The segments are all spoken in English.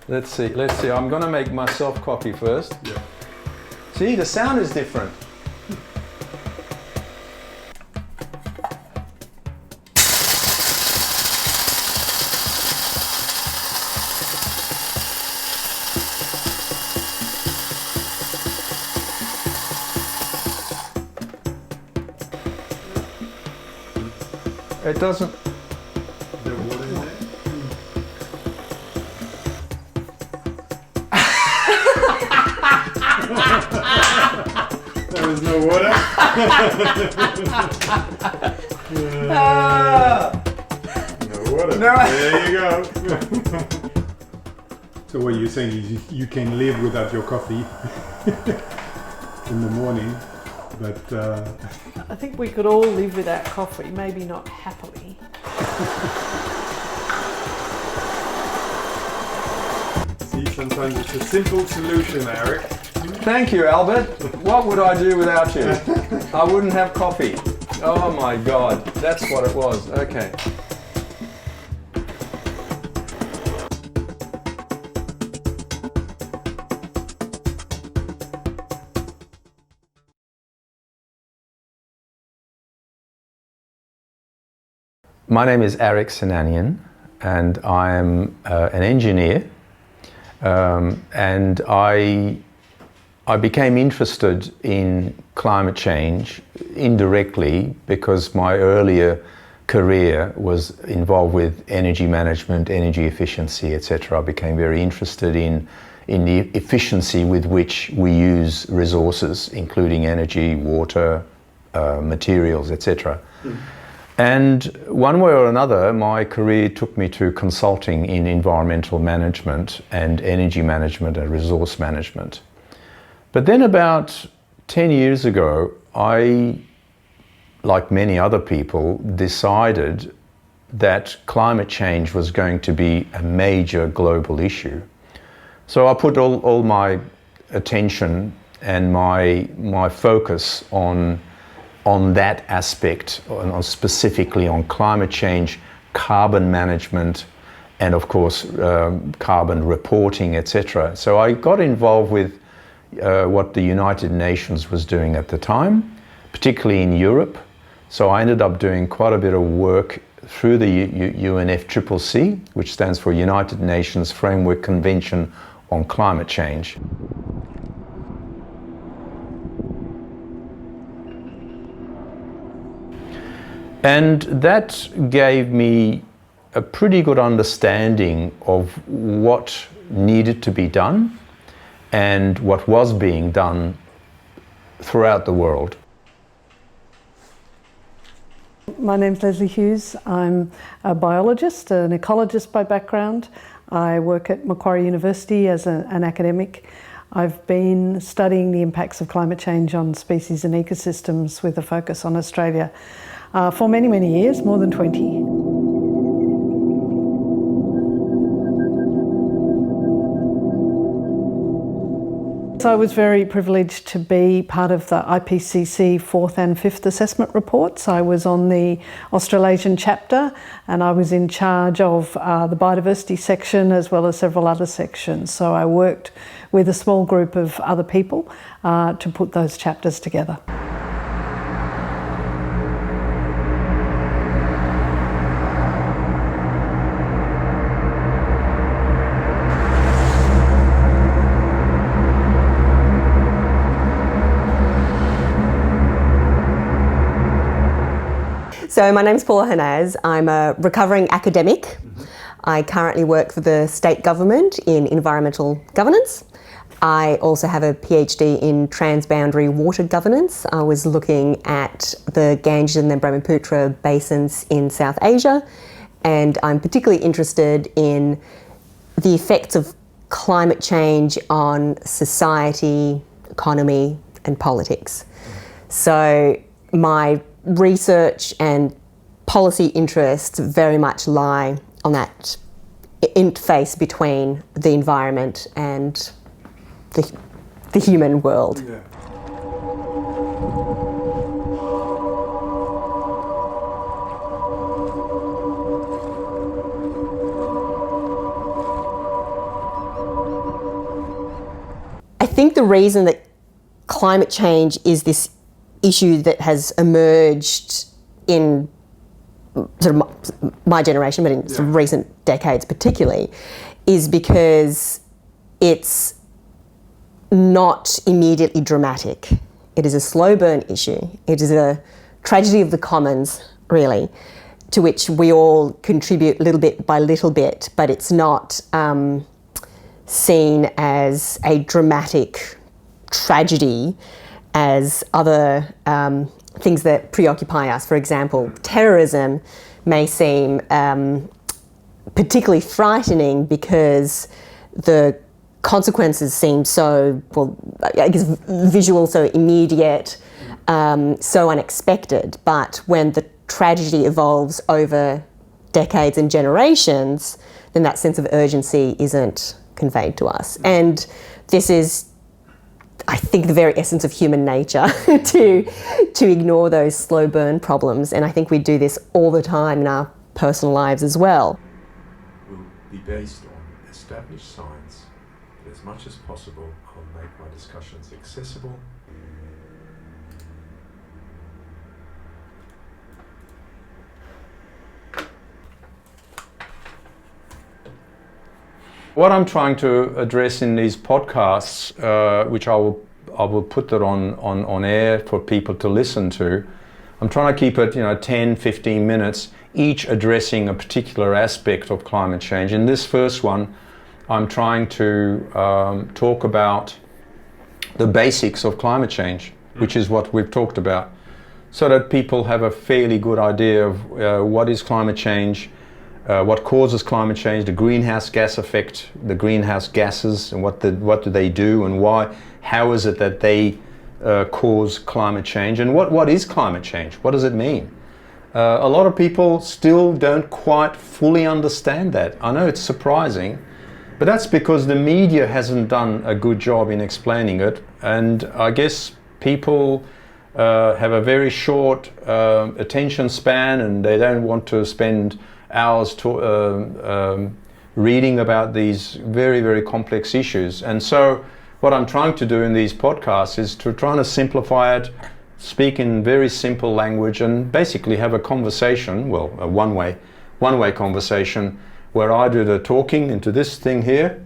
Let's see. I'm going to make myself coffee first. Yeah. See, the sound is different. It doesn't. There water in there? There was no water? No water. No. There you go. So what you're saying is you can live without your coffee in the morning, but I think we could all live without coffee, maybe not happily. see, sometimes it's a simple solution, Arek. Thank you, Albert. What would I do without you? I wouldn't have coffee. Oh my God, that's what it was. Okay. My name is Arek Sinanian, and I'm an engineer, and I became interested in climate change indirectly because my earlier career was involved with energy management, energy efficiency, etc. I became very interested in the efficiency with which we use resources, including energy, water, materials, etc. And one way or another, my career took me to consulting in environmental management and energy management and resource management. But then about 10 years ago, I, like many other people, decided that climate change was going to be a major global issue. So I put all my attention and my focus on that aspect, specifically on climate change, carbon management, and of course carbon reporting, etc. So I got involved with what the United Nations was doing at the time, particularly in Europe. So I ended up doing quite a bit of work through the UNFCCC, which stands for United Nations Framework Convention on Climate Change. And that gave me a pretty good understanding of what needed to be done and what was being done throughout the world. My name's Lesley Hughes. I'm a biologist, an ecologist by background. I work at Macquarie University as an academic. I've been studying the impacts of climate change on species and ecosystems with a focus on Australia for many, many years, more than 20. So I was very privileged to be part of the IPCC 4th and 5th assessment reports. I was on the Australasian chapter and I was in charge of the biodiversity section as well as several other sections. So I worked with a small group of other people to put those chapters together. So my name's Paula Hannasz. I'm a recovering academic. I currently work for the state government in environmental governance. I also have a PhD in transboundary water governance. I was looking at the Ganges and the Brahmaputra basins in South Asia, and I'm particularly interested in the effects of climate change on society, economy, and politics. So my research and policy interests very much lie on that interface between the environment and the human world. Yeah. I think the reason that climate change is this issue that has emerged in sort of my generation, but in sort of recent decades particularly, is because it's not immediately dramatic. It is a slow burn issue. It is a tragedy of the commons, really, to which we all contribute little bit by little bit, but it's not seen as a dramatic tragedy as other things that preoccupy us. For example, terrorism may seem particularly frightening because the consequences seem so, well, I guess visual, so immediate, so unexpected. But when the tragedy evolves over decades and generations, then that sense of urgency isn't conveyed to us. And this is, I think, the very essence of human nature to ignore those slow burn problems. And I think we do this all the time in our personal lives as well. Will be based on established science, but as much as possible, I'll make my discussions accessible. What I'm trying to address in these podcasts, which I will put that on air for people to listen to, I'm trying to keep it 10, 15 minutes, each addressing a particular aspect of climate change. In this first one, I'm trying to talk about the basics of climate change, which is what we've talked about, so that people have a fairly good idea of what is climate change, what causes climate change, the greenhouse gas effect, the greenhouse gases, and what do they do, and why, how is it that they cause climate change, and what is climate change? What does it mean? A lot of people still don't quite fully understand that. I know it's surprising, but that's because the media hasn't done a good job in explaining it, and I guess people have a very short attention span, and they don't want to spend hours reading about these very, very complex issues. And so what I'm trying to do in these podcasts is to try to simplify it, speak in very simple language, and basically have a conversation, well, a one-way conversation, where I do the talking into this thing here,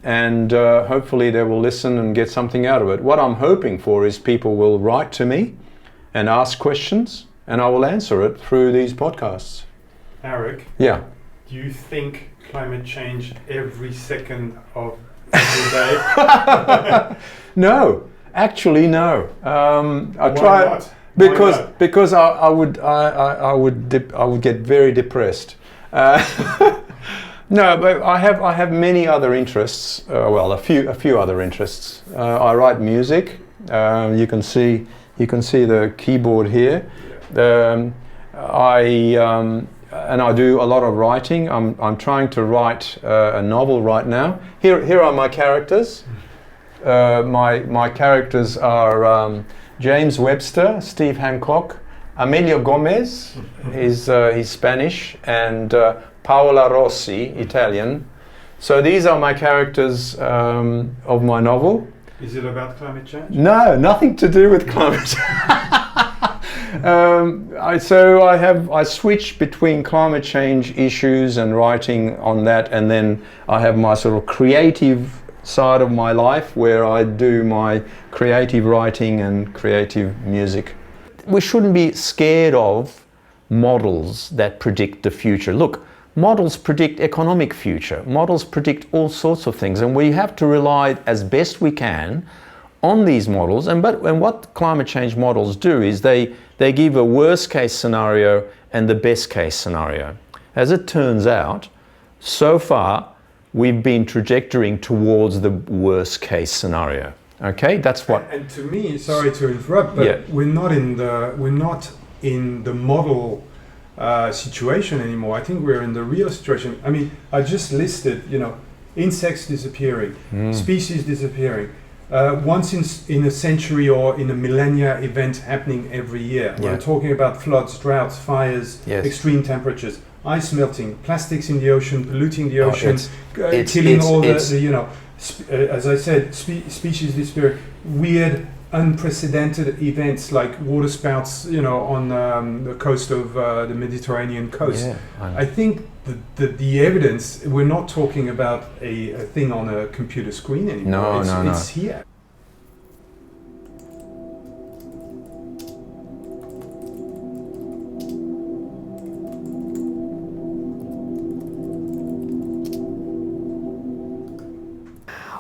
and hopefully they will listen and get something out of it. What I'm hoping for is people will write to me and ask questions, and I will answer it through these podcasts. Arek, yeah. Do you think climate change every second of every day? No, actually no. I Why try not? because I would get very depressed. No, but I have many other interests. Well, a few other interests. I write music. You can see the keyboard here. And I do a lot of writing. I'm trying to write a novel right now. Here are my characters. My characters are James Webster, Steve Hancock, Emilio Gomez, he's Spanish, and Paula Rossi, Italian. So these are my characters of my novel. Is it about climate change? No, nothing to do with climate change. I switch between climate change issues and writing on that, and then I have my sort of creative side of my life where I do my creative writing and creative music. We shouldn't be scared of models that predict the future. Look, models predict economic future. Models predict all sorts of things, and we have to rely as best we can on these models. And what climate change models do is they give a worst case scenario and the best case scenario. As it turns out, so far we've been trajectorying towards the worst case scenario. Okay, that's what. And to me, sorry to interrupt, but we're not in the model situation anymore. I think we're in the real situation. I mean, I just listed, insects disappearing, species disappearing. Once in a century or in a millennia event happening every year. Yeah. We're talking about floods, droughts, fires, extreme temperatures, ice melting, plastics in the ocean, polluting the ocean, killing all the as I said, species disappear, weird, unprecedented events like water spouts, you know, on the coast of the Mediterranean coast. Yeah, I think the evidence, we're not talking about a thing on a computer screen anymore. It's here.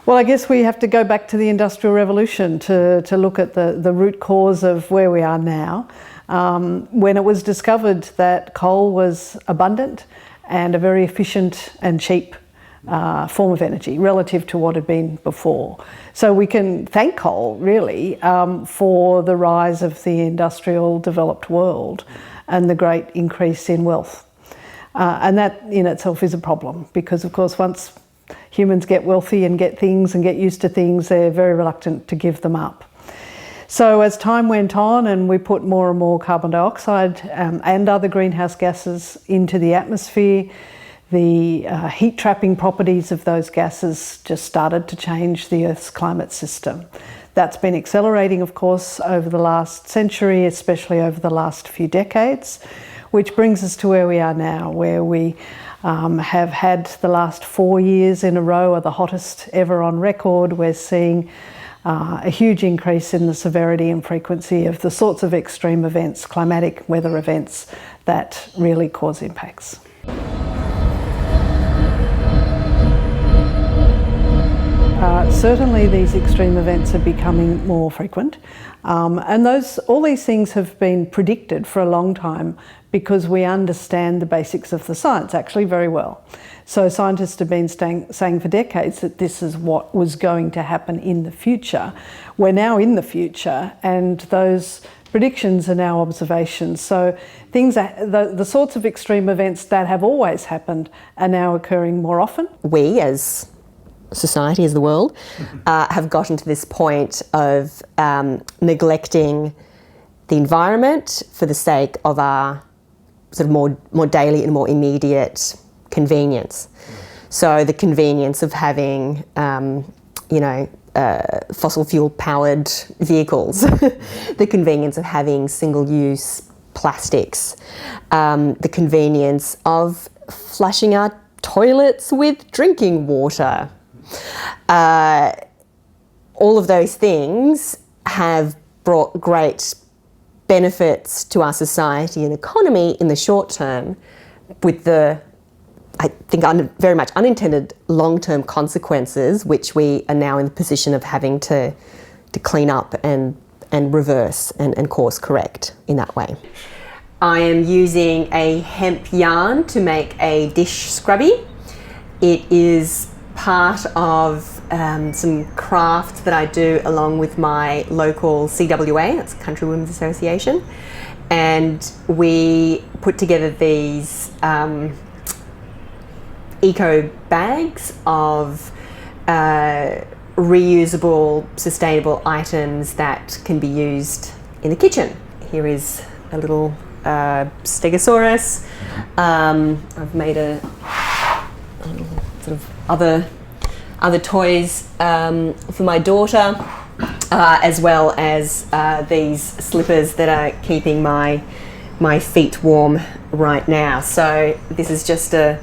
Well, I guess we have to go back to the Industrial Revolution to look at the root cause of where we are now. When it was discovered that coal was abundant and a very efficient and cheap form of energy relative to what had been before. So we can thank coal, really, for the rise of the industrial developed world and the great increase in wealth. And that in itself is a problem because, of course, once humans get wealthy and get things and get used to things, they're very reluctant to give them up. So as time went on and we put more and more carbon dioxide and other greenhouse gases into the atmosphere, the heat trapping properties of those gases just started to change the Earth's climate system. That's been accelerating, of course, over the last century, especially over the last few decades, which brings us to where we are now, where we have had the last 4 years in a row are the hottest ever on record. We're seeing a huge increase in the severity and frequency of the sorts of extreme events, climatic weather events, that really cause impacts. Certainly these extreme events are becoming more frequent, and all these things have been predicted for a long time because we understand the basics of the science actually very well. So scientists have been saying for decades that this is what was going to happen in the future. We're now in the future and those predictions are now observations. So the sorts of extreme events that have always happened are now occurring more often. We as society, as the world, have gotten to this point of neglecting the environment for the sake of our sort of more daily and more immediate convenience. So the convenience of having, fossil fuel powered vehicles, the convenience of having single-use plastics, the convenience of flushing our toilets with drinking water. All of those things have brought great benefits to our society and economy in the short term, with the, I think, very much unintended long-term consequences, which we are now in the position of having to clean up and reverse and course correct in that way. I am using a hemp yarn to make a dish scrubby. It is part of some craft that I do along with my local CWA, that's Country Women's Association, and we put together these eco bags of reusable, sustainable items that can be used in the kitchen. Here is a little stegosaurus. I've made a sort of other toys for my daughter, as well as these slippers that are keeping my feet warm right now. So this is just a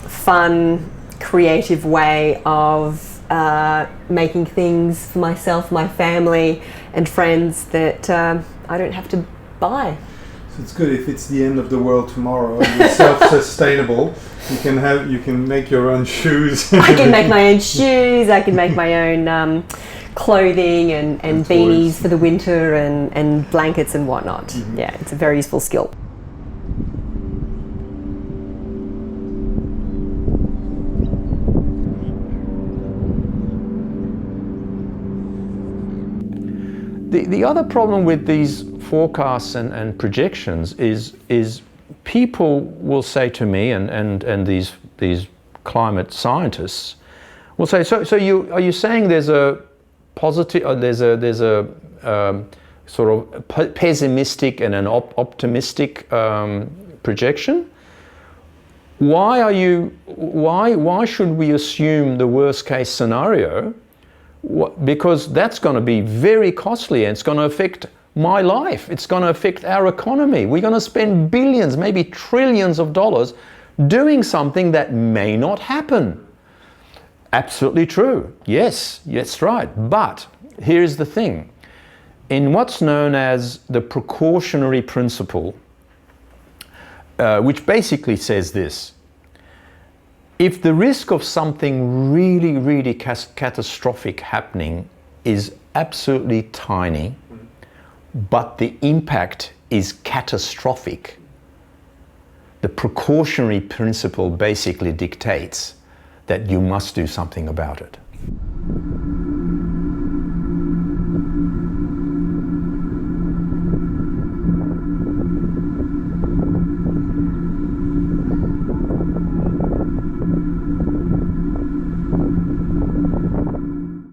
fun, creative way of making things for myself, my family and friends that I don't have to buy. So it's good if it's the end of the world tomorrow and you're self-sustainable. You can make your own shoes. I can make my own shoes. I can make my own clothing and beanies for the winter and blankets and whatnot. Mm-hmm. Yeah, it's a very useful skill. The other problem with these forecasts and projections is people will say to me, and these climate scientists will say, so are you saying there's a positive, or there's a sort of pessimistic and an optimistic projection? why should we assume the worst case scenario? Because that's going to be very costly and it's going to affect my life. It's going to affect our economy. We're going to spend billions, maybe trillions of dollars doing something that may not happen. Absolutely true. Yes, that's right. But here's the thing. In what's known as the precautionary principle, which basically says this: if the risk of something really, really catastrophic happening is absolutely tiny, but the impact is catastrophic, the precautionary principle basically dictates that you must do something about it.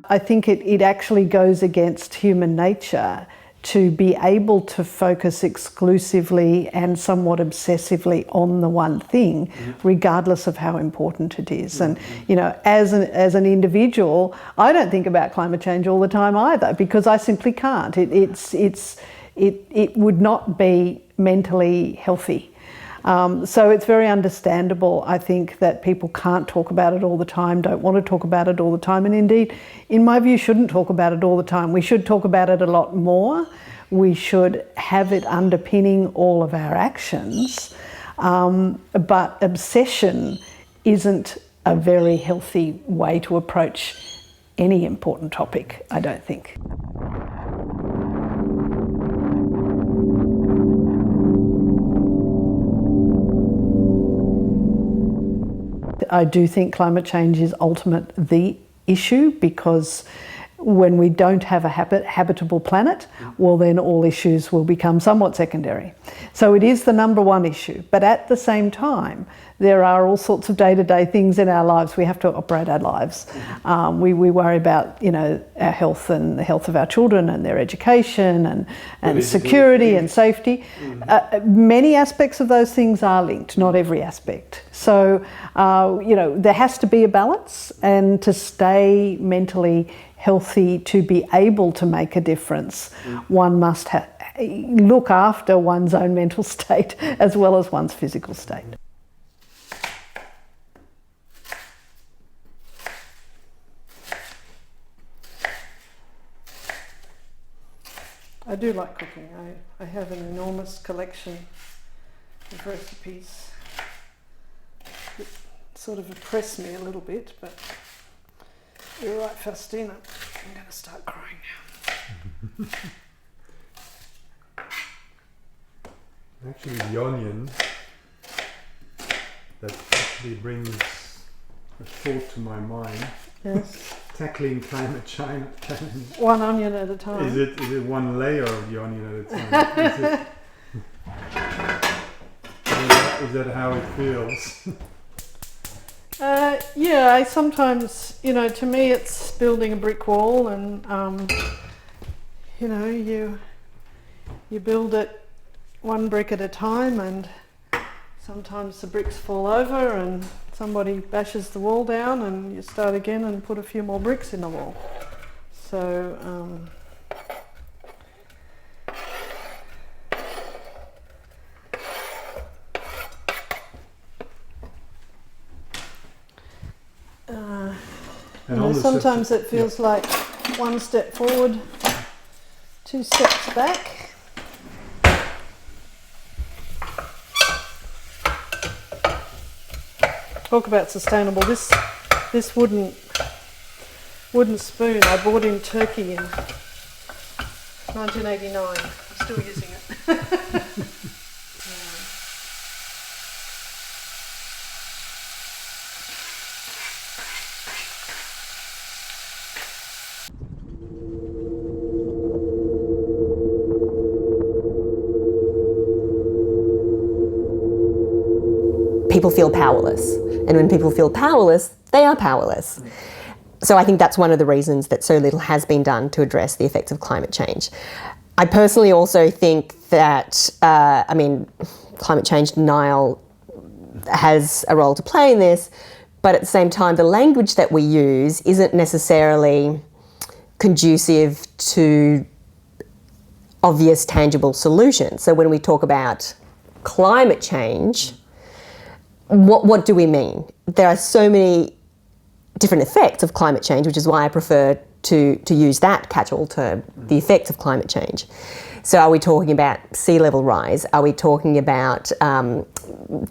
I think it actually goes against human nature to be able to focus exclusively and somewhat obsessively on the one thing, regardless of how important it is. And, you know, as an individual, I don't think about climate change all the time either, because I simply can't. It would not be mentally healthy. So it's very understandable, I think, that people can't talk about it all the time, don't want to talk about it all the time, and indeed, in my view, shouldn't talk about it all the time. We should talk about it a lot more. We should have it underpinning all of our actions, but obsession isn't a very healthy way to approach any important topic, I don't think. I do think climate change is ultimately the issue, because when we don't have a habitable planet, well then all issues will become somewhat secondary. So it is the number one issue, but at the same time there are all sorts of day-to-day things in our lives. We have to operate our lives. We worry about, you know, our health and the health of our children and their education and security and safety. Many aspects of those things are linked, not every aspect. So, you know, there has to be a balance, and to stay mentally healthy, to be able to make a difference, one must look after one's own mental state as well as one's physical state. I do like cooking. I have an enormous collection of recipes that sort of oppress me a little bit, but you're right, Faustina. I'm going to start crying now. Actually, the onion, that actually brings a thought to my mind. Yes. Tackling climate change. One onion at a time. Is it one layer of the onion at a time? Is that how it feels? Yeah, I sometimes, you know, to me it's building a brick wall, and you know, you build it one brick at a time, and sometimes the bricks fall over and somebody bashes the wall down, and you start again and put a few more bricks in the wall. So you know, sometimes it feels like one step forward, 2 steps back. Talk about sustainable. This wooden spoon I bought in Turkey in 1989. I'm still using it. People feel powerless, and when people feel powerless, they are powerless. So I think that's one of the reasons that so little has been done to address the effects of climate change. I personally also think that, climate change denial has a role to play in this, but at the same time, the language that we use isn't necessarily conducive to obvious, tangible solutions. So when we talk about climate change, what do we mean? There are so many different effects of climate change, which is why I prefer to use that catch-all term, the effects of climate change. So are we talking about sea level rise? Are we talking about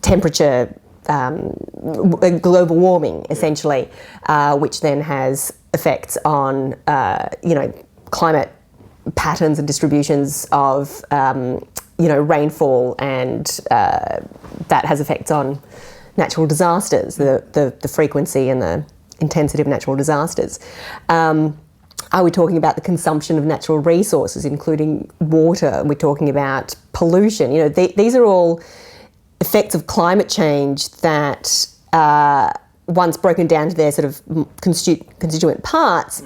temperature, global warming, essentially, which then has effects on, climate patterns and distributions of, rainfall, and that has effects on natural disasters, the frequency and the intensity of natural disasters. Are we talking about the consumption of natural resources, including water? We're talking about pollution. These are all effects of climate change that, once broken down to their sort of constituent parts,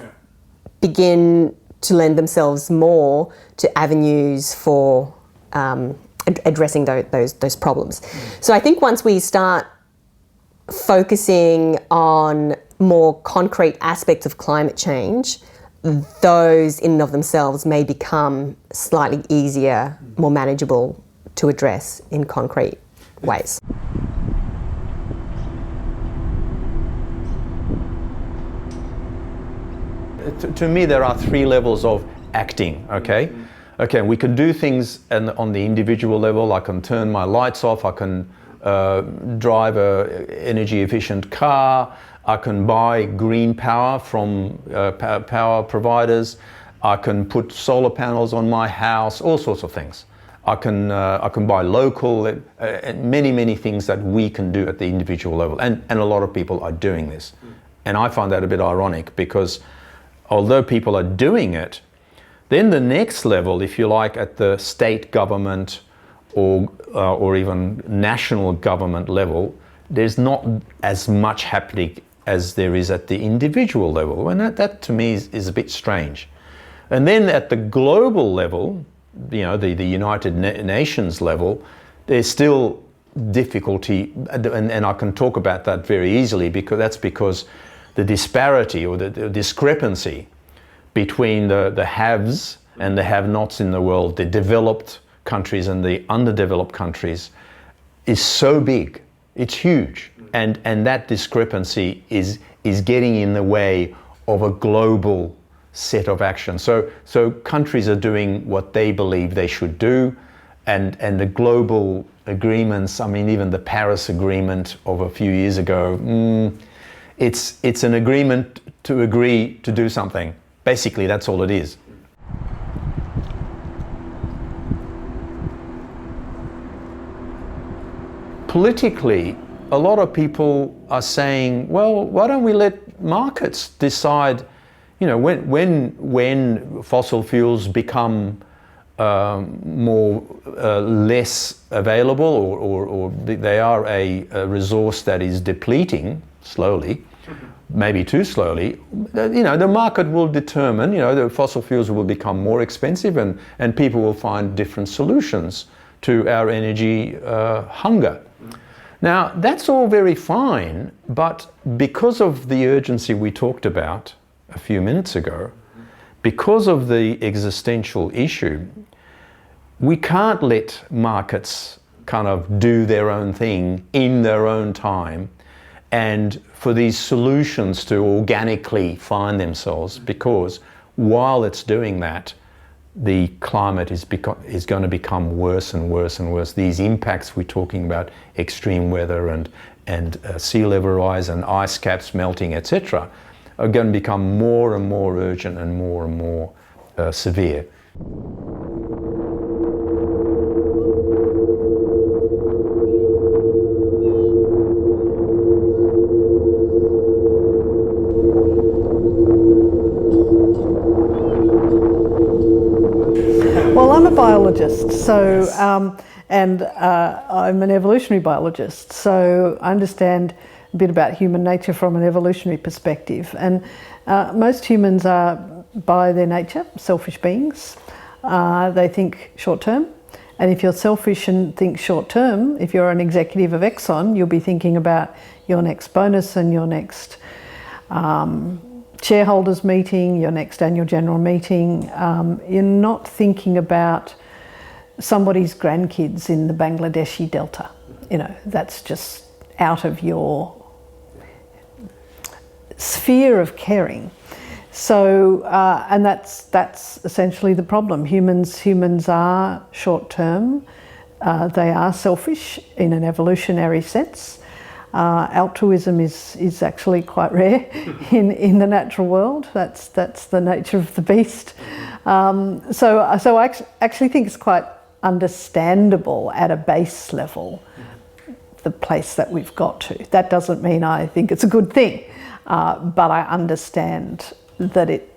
begin to lend themselves more to avenues for addressing those problems. So I think once we start focusing on more concrete aspects of climate change, those in and of themselves may become slightly easier, more manageable to address in concrete ways. To me, there are three levels of acting, okay? Okay, we can do things on the individual level. I can turn my lights off, I can drive an energy efficient car, I can buy green power from power providers, I can put solar panels on my house, all sorts of things. I can buy local, many things that we can do at the individual level, and a lot of people are doing this. And I find that a bit ironic, because although people are doing it, then the next level, if you like, at the state government or even national government level, there's not as much happening as there is at the individual level. And that to me is a bit strange. And then at the global level, the United Nations level, there's still difficulty, and I can talk about that very easily, because the disparity or the discrepancy between the haves and the have-nots in the world, the developed countries and the underdeveloped countries, is so big. It's huge. And that discrepancy is getting in the way of a global set of action. So countries are doing what they believe they should do, and the global agreements, even the Paris Agreement of a few years ago, it's an agreement to agree to do something. Basically, that's all it is. Politically, a lot of people are saying, well, why don't we let markets decide, when fossil fuels become less available, or they are a resource that is depleting slowly, maybe too slowly, the market will determine, the fossil fuels will become more expensive, and people will find different solutions to our energy hunger. Now, that's all very fine, but because of the urgency we talked about a few minutes ago, because of the existential issue, we can't let markets kind of do their own thing in their own time, and for these solutions to organically find themselves, because while it's doing that, the climate is going to become worse and worse and worse. These impacts we're talking about, extreme weather and sea level rise and ice caps melting, etc., are going to become more and more urgent and more severe. Well, I'm a biologist, so and I'm an evolutionary biologist, so I understand a bit about human nature from an evolutionary perspective. And most humans are, by their nature, selfish beings. They think short term, And if you're selfish and think short term, if you're an executive of Exxon, you'll be thinking about your next bonus and your next shareholders meeting, your next annual general meeting. You're not thinking about somebody's grandkids in the Bangladeshi Delta. You know, that's just out of your sphere of caring. So, and that's essentially the problem. Humans are short term. They are selfish in an evolutionary sense. Altruism is actually quite rare in the natural world. That's the nature of the beast. So I actually think it's quite understandable at a base level, the place that we've got to. That doesn't mean I think it's a good thing, but I understand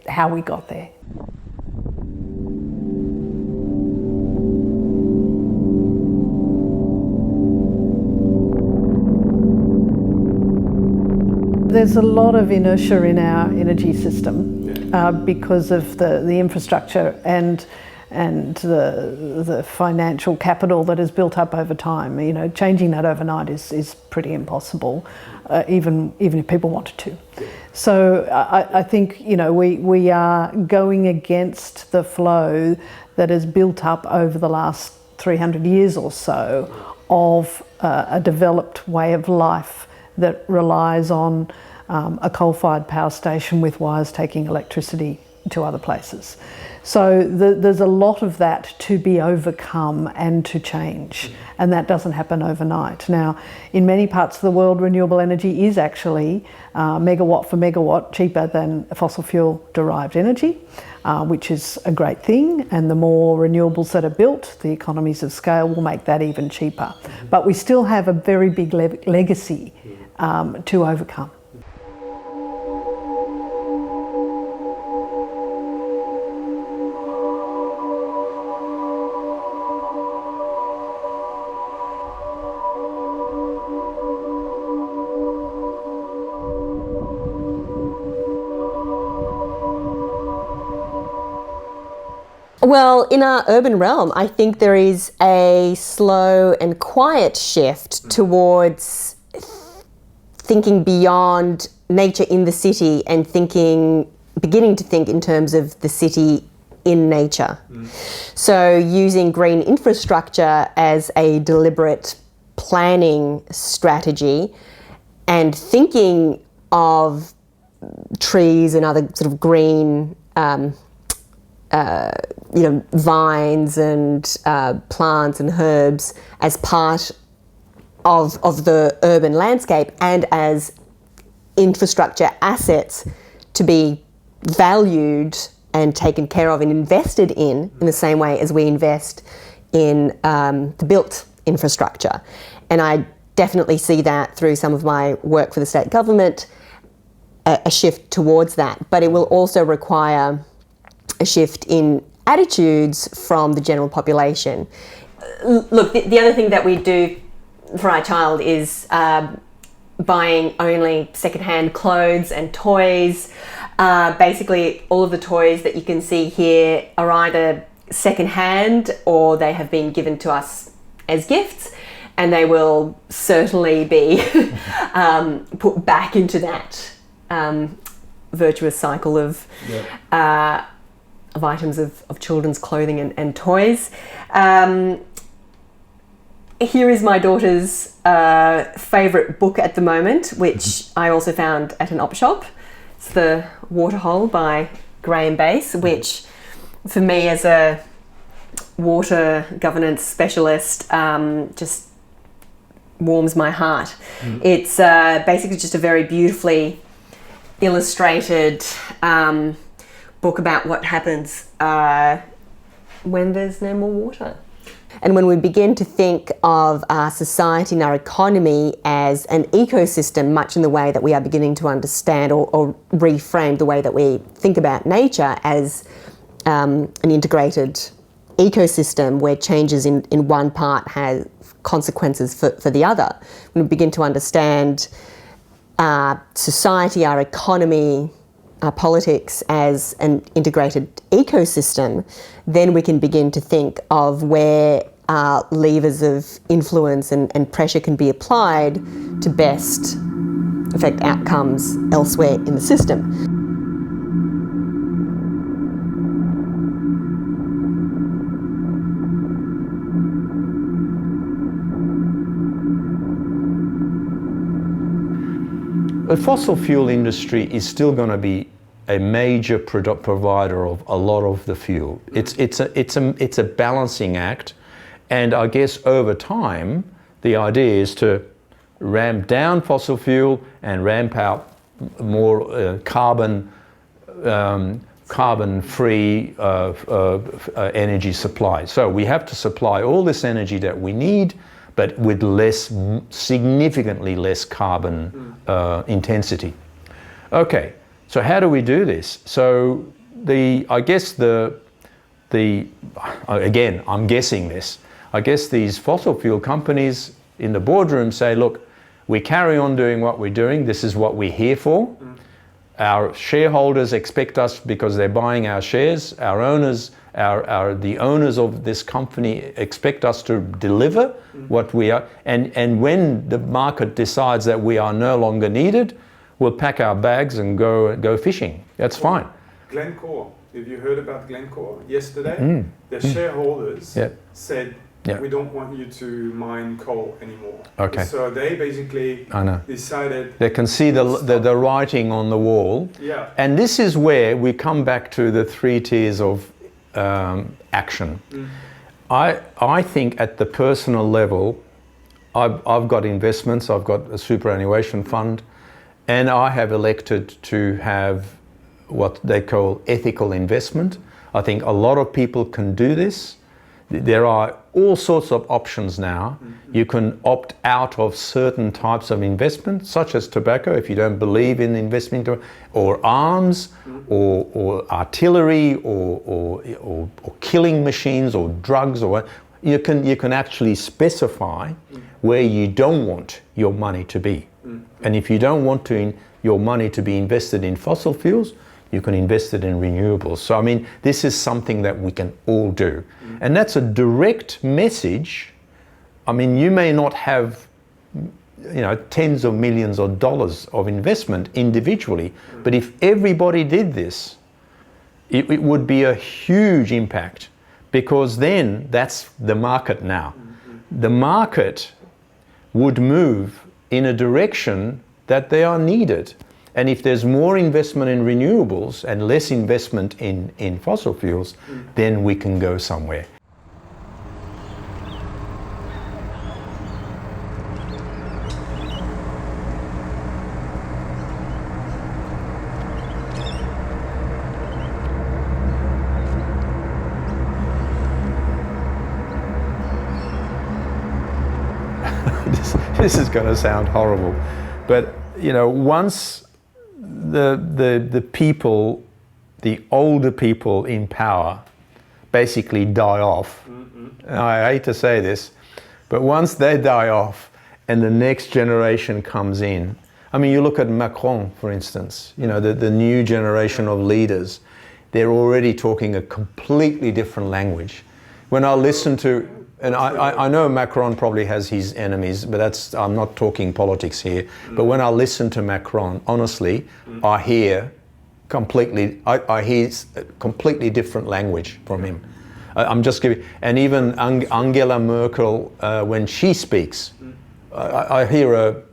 how we got there. There's a lot of inertia in our energy system because of the infrastructure and the financial capital that is built up over time. You know, changing that overnight is pretty impossible, even if people wanted to. So I think, you know, we are going against the flow that has built up over the last 300 years or so of a developed way of life that relies on a coal-fired power station with wires taking electricity to other places. So there's a lot of that to be overcome and to change, and that doesn't happen overnight. Now, in many parts of the world, renewable energy is actually megawatt for megawatt cheaper than fossil fuel derived energy, which is a great thing, and the more renewables that are built, the economies of scale will make that even cheaper. But we still have a very big legacy to overcome. Well, in our urban realm, I think there is a slow and quiet shift towards thinking beyond nature in the city and beginning to think in terms of the city in nature. So using green infrastructure as a deliberate planning strategy and thinking of trees and other sort of green vines and plants and herbs as part of the urban landscape and as infrastructure assets to be valued and taken care of and invested in the same way as we invest in the built infrastructure. And I definitely see that through some of my work for the state government, a shift towards that. But it will also require a shift in attitudes from the general population. Look, the other thing that we do for our child is buying only secondhand clothes and toys. Basically, all of the toys that you can see here are either secondhand or they have been given to us as gifts, and they will certainly be put back into that virtuous cycle of items of children's clothing and toys. Here is my daughter's favourite book at the moment, which I also found at an op shop. It's The Waterhole by Graham Base, which for me as a water governance specialist just warms my heart. It's basically just a very beautifully illustrated book about what happens when there's no more water. And when we begin to think of our society and our economy as an ecosystem, much in the way that we are beginning to understand or reframe the way that we think about nature as an integrated ecosystem where changes in one part have consequences for the other. When we begin to understand our society, our economy, our politics as an integrated ecosystem, then we can begin to think of where levers of influence and pressure can be applied to best affect outcomes elsewhere in the system. The fossil fuel industry is still going to be a major provider of a lot of the fuel. It's a balancing act, and I guess over time the idea is to ramp down fossil fuel and ramp out more carbon-free energy supply. So we have to supply all this energy that we need, but with significantly less carbon intensity. Okay, so how do we do this? So again, I'm guessing this. I guess these fossil fuel companies in the boardroom say, look, we carry on doing what we're doing. This is what we're here for. Our shareholders expect us because they're buying our shares. Our owners, the owners of this company expect us to deliver what we are. And when the market decides that we are no longer needed, we'll pack our bags and go fishing. That's fine. Glencore, have you heard about Glencore yesterday? Their shareholders said, we don't want you to mine coal anymore. Okay. So they basically decided... They can see the writing on the wall. Yeah. And this is where we come back to the 3 tiers of action. I think at the personal level, I've got investments, I've got a superannuation fund, and I have elected to have what they call ethical investment. I think a lot of people can do this. There are all sorts of options now. You can opt out of certain types of investment, such as tobacco, if you don't believe in investing, or arms, or artillery, or killing machines, or drugs, or you can actually specify where you don't want your money to be. And if you don't want your money to be invested in fossil fuels, you can invest it in renewables. So I mean, this is something that we can all do. And that's a direct message. I mean, you may not have, tens of millions of dollars of investment individually, but if everybody did this, it would be a huge impact, because then that's the market now. The market would move in a direction that they are needed. And if there's more investment in renewables and less investment in fossil fuels, then we can go somewhere. This is going to sound horrible, but once the people, the older people in power, basically die off. I hate to say this, but once they die off and the next generation comes in, I mean, you look at Macron, for instance, the new generation of leaders, they're already talking a completely different language. When I listen to, and I know Macron probably has his enemies, but I'm not talking politics here. But when I listen to Macron, honestly, I hear completely different language from him. I'm just giving, and even Angela Merkel, when she speaks, I hear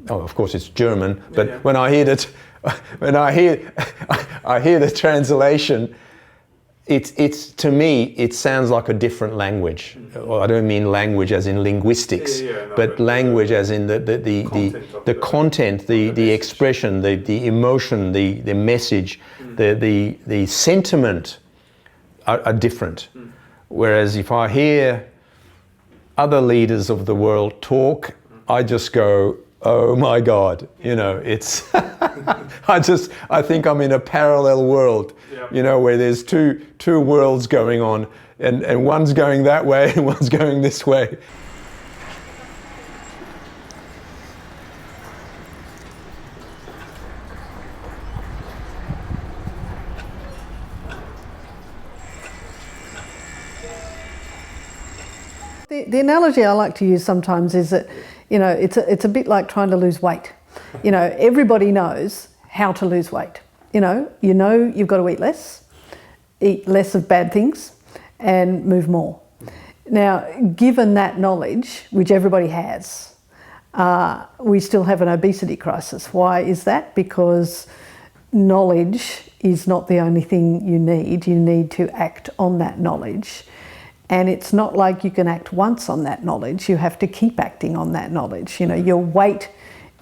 of course it's German, but when I hear that, I hear the translation. It's to me, it sounds like a different language. Well, I don't mean language as in linguistics, but language as in the content, the expression, the emotion, the message, the sentiment are different. Whereas if I hear other leaders of the world talk, I just go, oh my God, it's, I think I'm in a parallel world, where there's two worlds going on, and one's going that way and one's going this way. The analogy I like to use sometimes is that, you know, it's a bit like trying to lose weight. You know, everybody knows how to lose weight. You know you've got to eat less of bad things and move more. Now, given that knowledge, which everybody has, we still have an obesity crisis. Why is that? Because knowledge is not the only thing you need. You need to act on that knowledge. And it's not like you can act once on that knowledge. You have to keep acting on that knowledge. You know, your weight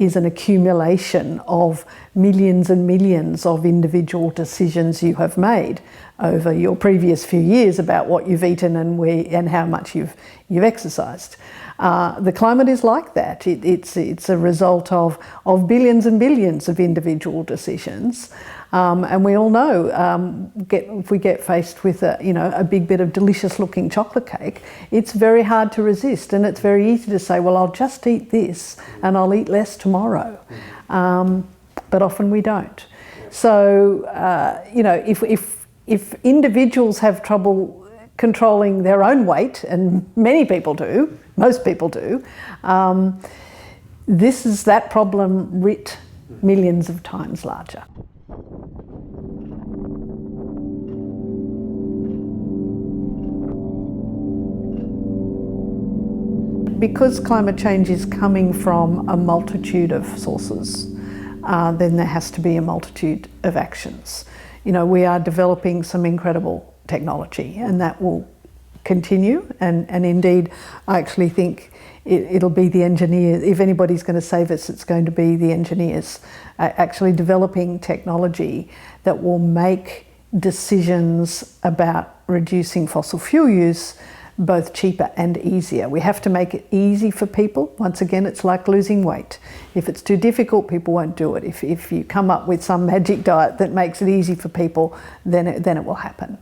is an accumulation of millions and millions of individual decisions you have made over your previous few years about what you've eaten and how much you've exercised. The climate is like that. It's a result of billions and billions of individual decisions. And we all know, if we get faced with a big bit of delicious looking chocolate cake, it's very hard to resist, and it's very easy to say, well, I'll just eat this and I'll eat less tomorrow. But often we don't. So, if individuals have trouble controlling their own weight, and many people do, most people do, this is that problem writ millions of times larger. Because climate change is coming from a multitude of sources, then there has to be a multitude of actions. You know, we are developing some incredible technology, and that will continue, and indeed I actually think it'll be the engineers. If anybody's going to save us, it's going to be the engineers actually developing technology that will make decisions about reducing fossil fuel use both cheaper and easier. We have to make it easy for people. Once again, it's like losing weight. If it's too difficult, people won't do it. If you come up with some magic diet that makes it easy for people, then it will happen.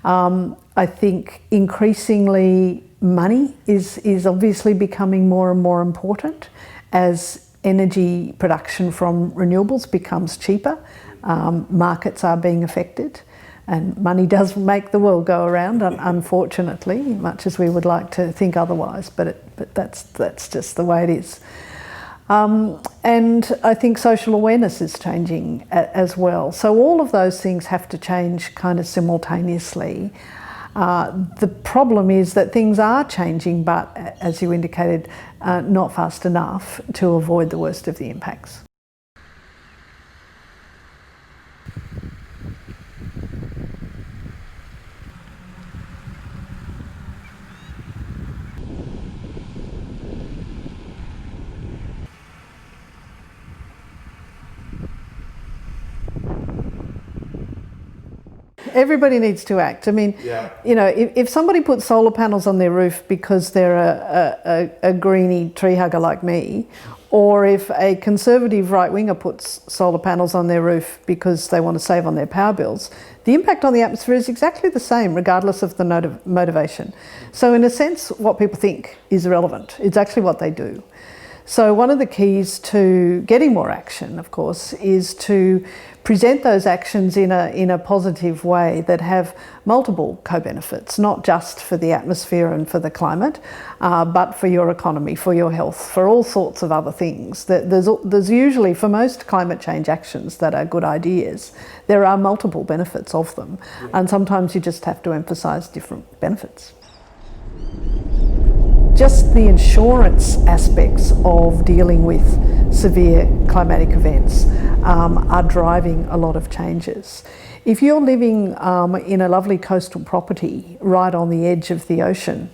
I think increasingly money is obviously becoming more and more important as energy production from renewables becomes cheaper. Markets are being affected, and money does make the world go around, unfortunately, much as we would like to think otherwise, but that's just the way it is. And I think social awareness is changing as well. So all of those things have to change kind of simultaneously. The problem is that things are changing, but as you indicated, not fast enough to avoid the worst of the impacts. Everybody needs to act. I mean, you know, if somebody puts solar panels on their roof because they're a greenie tree hugger like me, or if a conservative right-winger puts solar panels on their roof because they want to save on their power bills, the impact on the atmosphere is exactly the same regardless of the motivation. So in a sense, what people think is irrelevant. It's actually what they do. So one of the keys to getting more action, of course, is to present those actions in a positive way that have multiple co-benefits, not just for the atmosphere and for the climate, but for your economy, for your health, for all sorts of other things. There's usually, for most climate change actions that are good ideas, there are multiple benefits of them, and sometimes you just have to emphasise different benefits. Just the insurance aspects of dealing with severe climatic events are driving a lot of changes. If you're living in a lovely coastal property right on the edge of the ocean,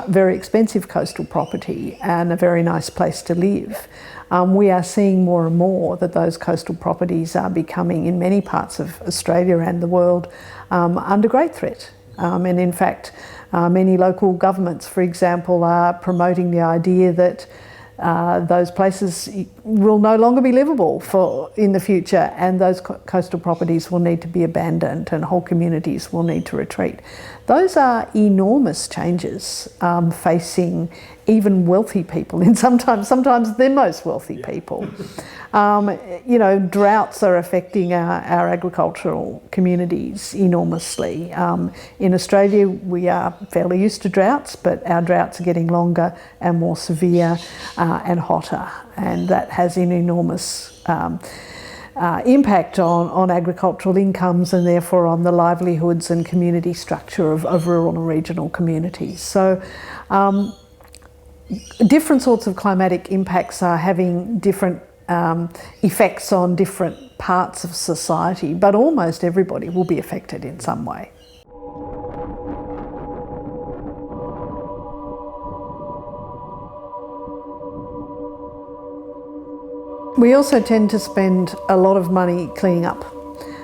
very expensive coastal property and a very nice place to live, we are seeing more and more that those coastal properties are becoming, in many parts of Australia and the world, under great threat. And in fact, many local governments, for example, are promoting the idea that those places will no longer be livable in the future, and those coastal properties will need to be abandoned and whole communities will need to retreat. Those are enormous changes facing even wealthy people, and sometimes the most wealthy people. Droughts are affecting our agricultural communities enormously. In Australia, we are fairly used to droughts, but our droughts are getting longer and more severe and hotter, and that has an enormous impact on agricultural incomes and therefore on the livelihoods and community structure of rural and regional communities. So different sorts of climatic impacts are having different effects on different parts of society, but almost everybody will be affected in some way. We also tend to spend a lot of money cleaning up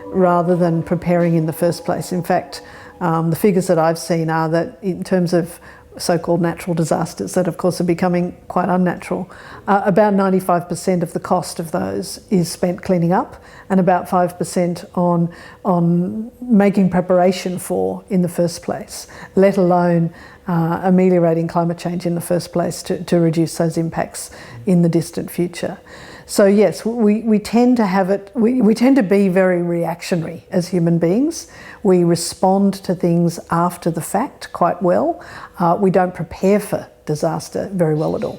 rather than preparing in the first place. In fact, the figures that I've seen are that in terms of so-called natural disasters that of course are becoming quite unnatural, about 95% of the cost of those is spent cleaning up and about 5% on making preparation for in the first place, let alone ameliorating climate change in the first place to reduce those impacts in the distant future. So yes, we tend to have it, we tend to be very reactionary as human beings. We respond to things after the fact quite well. We don't prepare for disaster very well at all.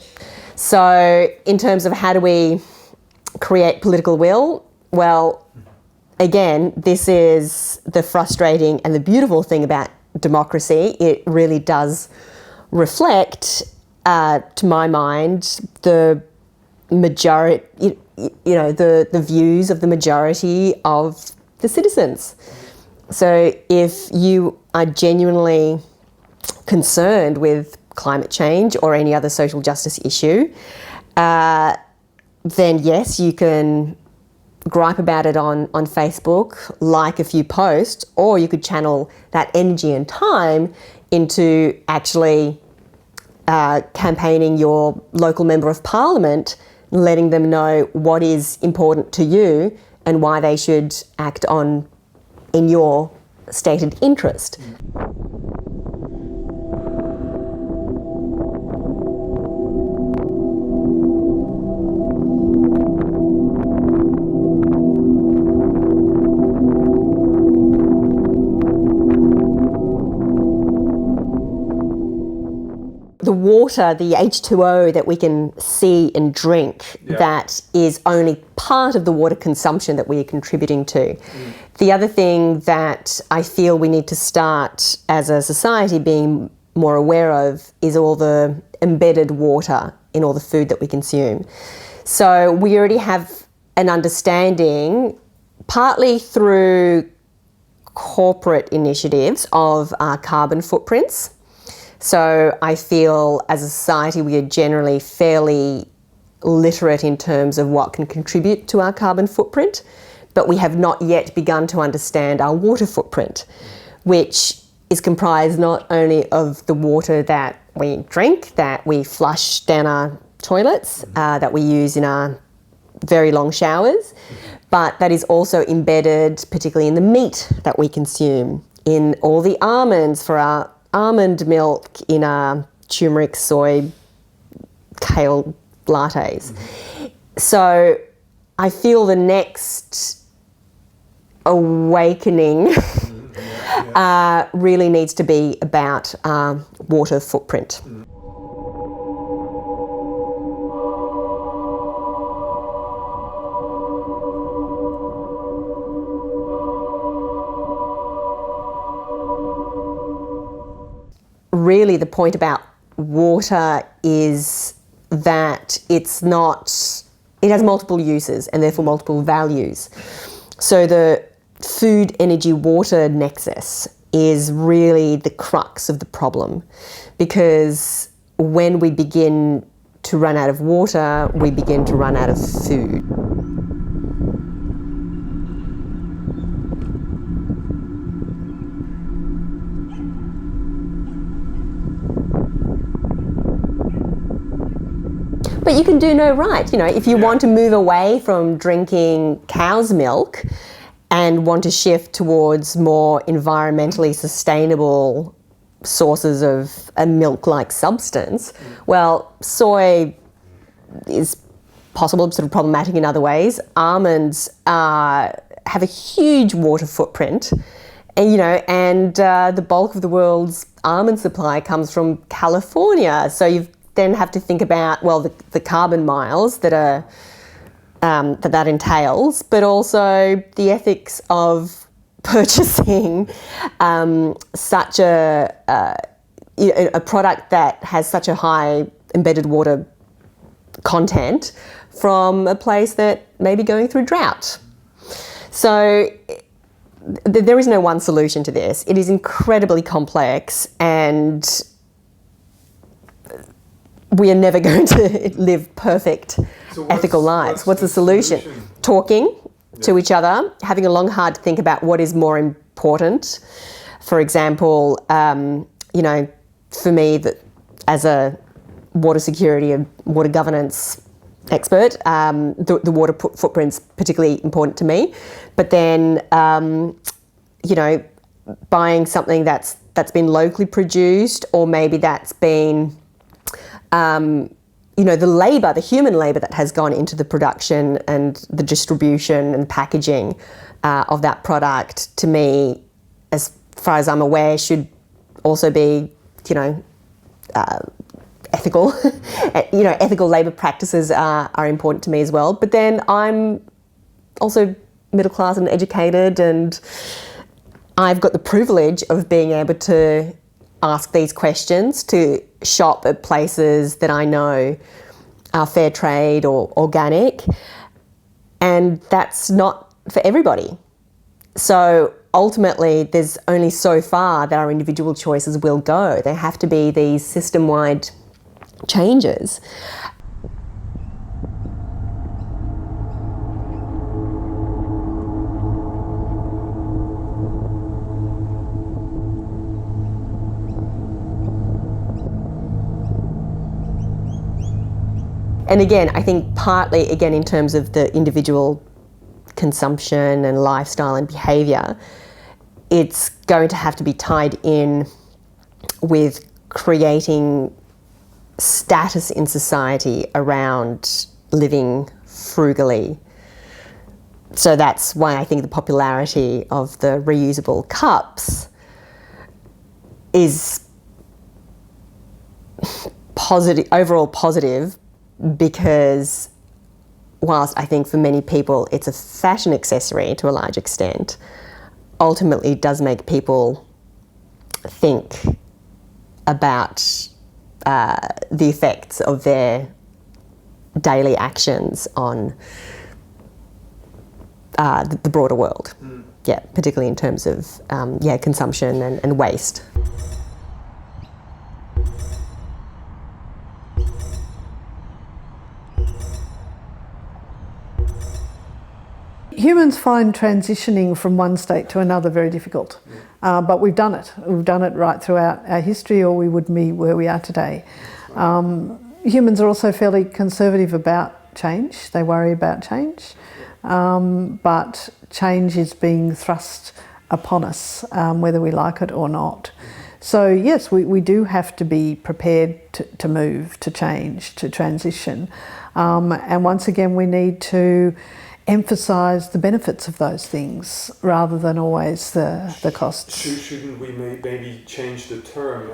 So in terms of how do we create political will, well, again, this is the frustrating and the beautiful thing about democracy. It really does reflect, to my mind, the majority, the views of the majority of the citizens. So if you are genuinely concerned with climate change or any other social justice issue, then yes, you can gripe about it on Facebook, like a few posts, or you could channel that energy and time into actually campaigning your local member of parliament, letting them know what is important to you and why they should act in your stated interest. The water, the H2O that we can see and drink, that is only part of the water consumption that we are contributing to. The other thing that I feel we need to start as a society being more aware of is all the embedded water in all the food that we consume. So we already have an understanding, partly through corporate initiatives, of our carbon footprints. So I feel as a society we are generally fairly literate in terms of what can contribute to our carbon footprint, but we have not yet begun to understand our water footprint, which is comprised not only of the water that we drink, that we flush down our toilets, that we use in our very long showers, but that is also embedded particularly in the meat that we consume, in all the almonds for our almond milk, in our turmeric, soy, kale lattes. So I feel the next awakening really needs to be about water footprint. Really, the point about water is that it has multiple uses and therefore multiple values. So the food, energy, water nexus is really the crux of the problem, because when we begin to run out of water, we begin to run out of food. But you can do no right. You know, if you want to move away from drinking cow's milk and want to shift towards more environmentally sustainable sources of a milk-like substance, well, soy is possible, sort of problematic in other ways. Almonds have a huge water footprint, and, you know, and the bulk of the world's almond supply comes from California. So you then have to think about, well, the carbon miles that are that entails, but also the ethics of purchasing such a product that has such a high embedded water content from a place that may be going through drought. So there is no one solution to this. It is incredibly complex, and we are never going to live perfect ethical lives. What's the solution? Talking to each other, having a long, hard think about what is more important. For example, you know, for me, that as a water security and water governance expert, the water footprint's particularly important to me. But then, you know, buying something that's been locally produced, or maybe that's been, you know, the human labour that has gone into the production and the distribution and packaging of that product, to me, as far as I'm aware, should also be, you know, ethical. You know, ethical labour practices are important to me as well. But then I'm also middle class and educated, and I've got the privilege of being able to ask these questions, to shop at places that I know are fair trade or organic, and that's not for everybody. So ultimately, there's only so far that our individual choices will go. There have to be these system-wide changes. And again, I think partly, again, in terms of the individual consumption and lifestyle and behaviour, it's going to have to be tied in with creating status in society around living frugally. So that's why I think the popularity of the reusable cups is positive, overall positive, because whilst I think for many people it's a fashion accessory to a large extent, ultimately it does make people think about the effects of their daily actions on the broader world. Yeah, particularly in terms of consumption and waste. Humans find transitioning from one state to another very difficult, but we've done it. We've done it right throughout our history, or we wouldn't be where we are today. Humans are also fairly conservative about change. They worry about change, but change is being thrust upon us, whether we like it or not. So yes, we do have to be prepared to move, to change, to transition. And once again, we need to emphasise the benefits of those things rather than always the costs. Shouldn't we maybe change the term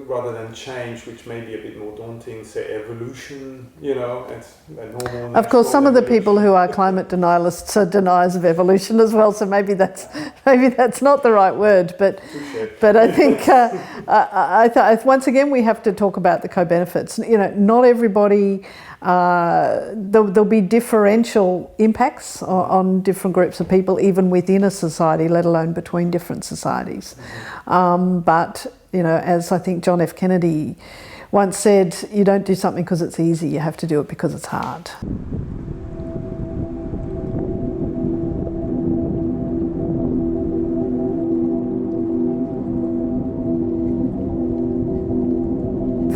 rather than change, which may be a bit more daunting, say evolution, you know, it's a normal. Of course, some of the people who are climate denialists are deniers of evolution as well, so maybe that's not the right word, but I think once again we have to talk about the co-benefits. You know, not everybody. There'll be differential impacts on different groups of people, even within a society, let alone between different societies. But, you know, as I think John F. Kennedy once said, you don't do something because it's easy, you have to do it because it's hard.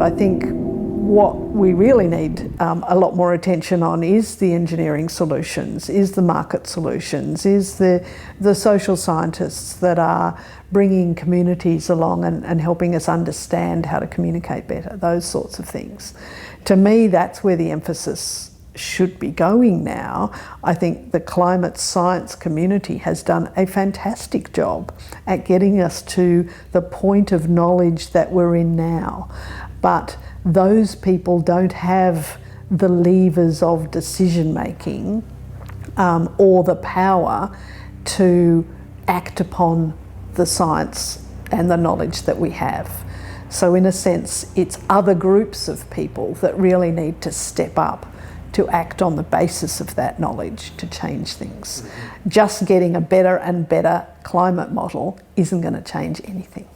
I think what we really need a lot more attention on is the engineering solutions, is the market solutions, is the social scientists that are bringing communities along and helping us understand how to communicate better, those sorts of things. To me, that's where the emphasis should be going now. I think the climate science community has done a fantastic job at getting us to the point of knowledge that we're in now. But those people don't have the levers of decision making or the power to act upon the science and the knowledge that we have. So in a sense, it's other groups of people that really need to step up to act on the basis of that knowledge to change things. Just getting a better and better climate model isn't going to change anything.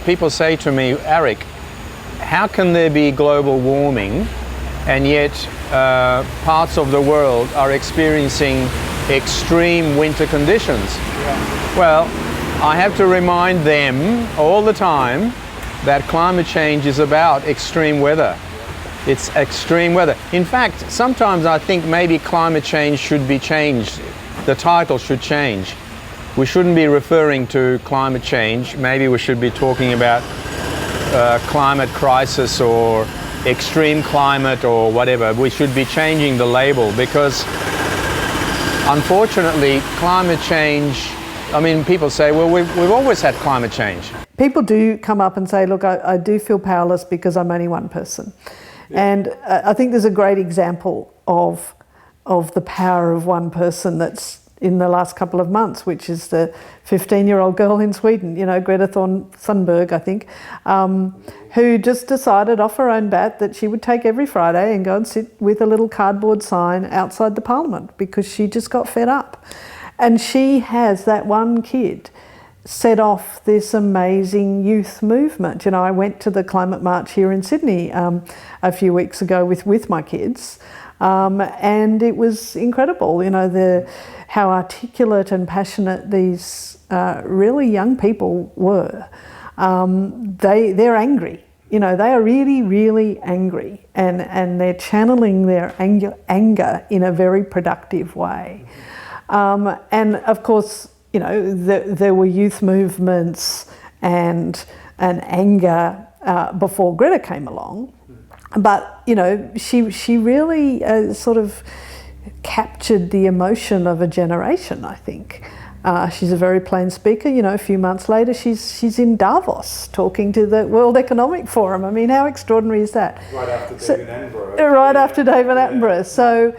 People say to me, Arek, how can there be global warming and yet parts of the world are experiencing extreme winter conditions? Yeah. Well, I have to remind them all the time that climate change is about extreme weather. It's extreme weather. In fact, sometimes I think maybe climate change should be changed. The title should change. We shouldn't be referring to climate change. Maybe we should be talking about climate crisis or extreme climate or whatever. We should be changing the label because unfortunately climate change, I mean, people say, well, we've always had climate change. People do come up and say, look, I do feel powerless because I'm only one person. Yeah. And I think there's a great example of the power of one person that's in the last couple of months, which is the 15-year-old girl in Sweden, you know, Greta Thunberg, I think, who just decided off her own bat that she would take every Friday and go and sit with a little cardboard sign outside the Parliament because she just got fed up. And she has, that one kid, set off this amazing youth movement. You know, I went to the climate march here in Sydney a few weeks ago with my kids, and it was incredible, you know, how articulate and passionate these really young people were. They're angry, you know, they are really, really angry, and they're channeling their anger in a very productive way. And of course, you know, there were youth movements and anger before Greta came along, but you know, she really sort of captured the emotion of a generation, I think. She's a very plain speaker. You know, a few months later, she's in Davos talking to the World Economic Forum. I mean, how extraordinary is that? Right after David Attenborough. Right after David Attenborough. So,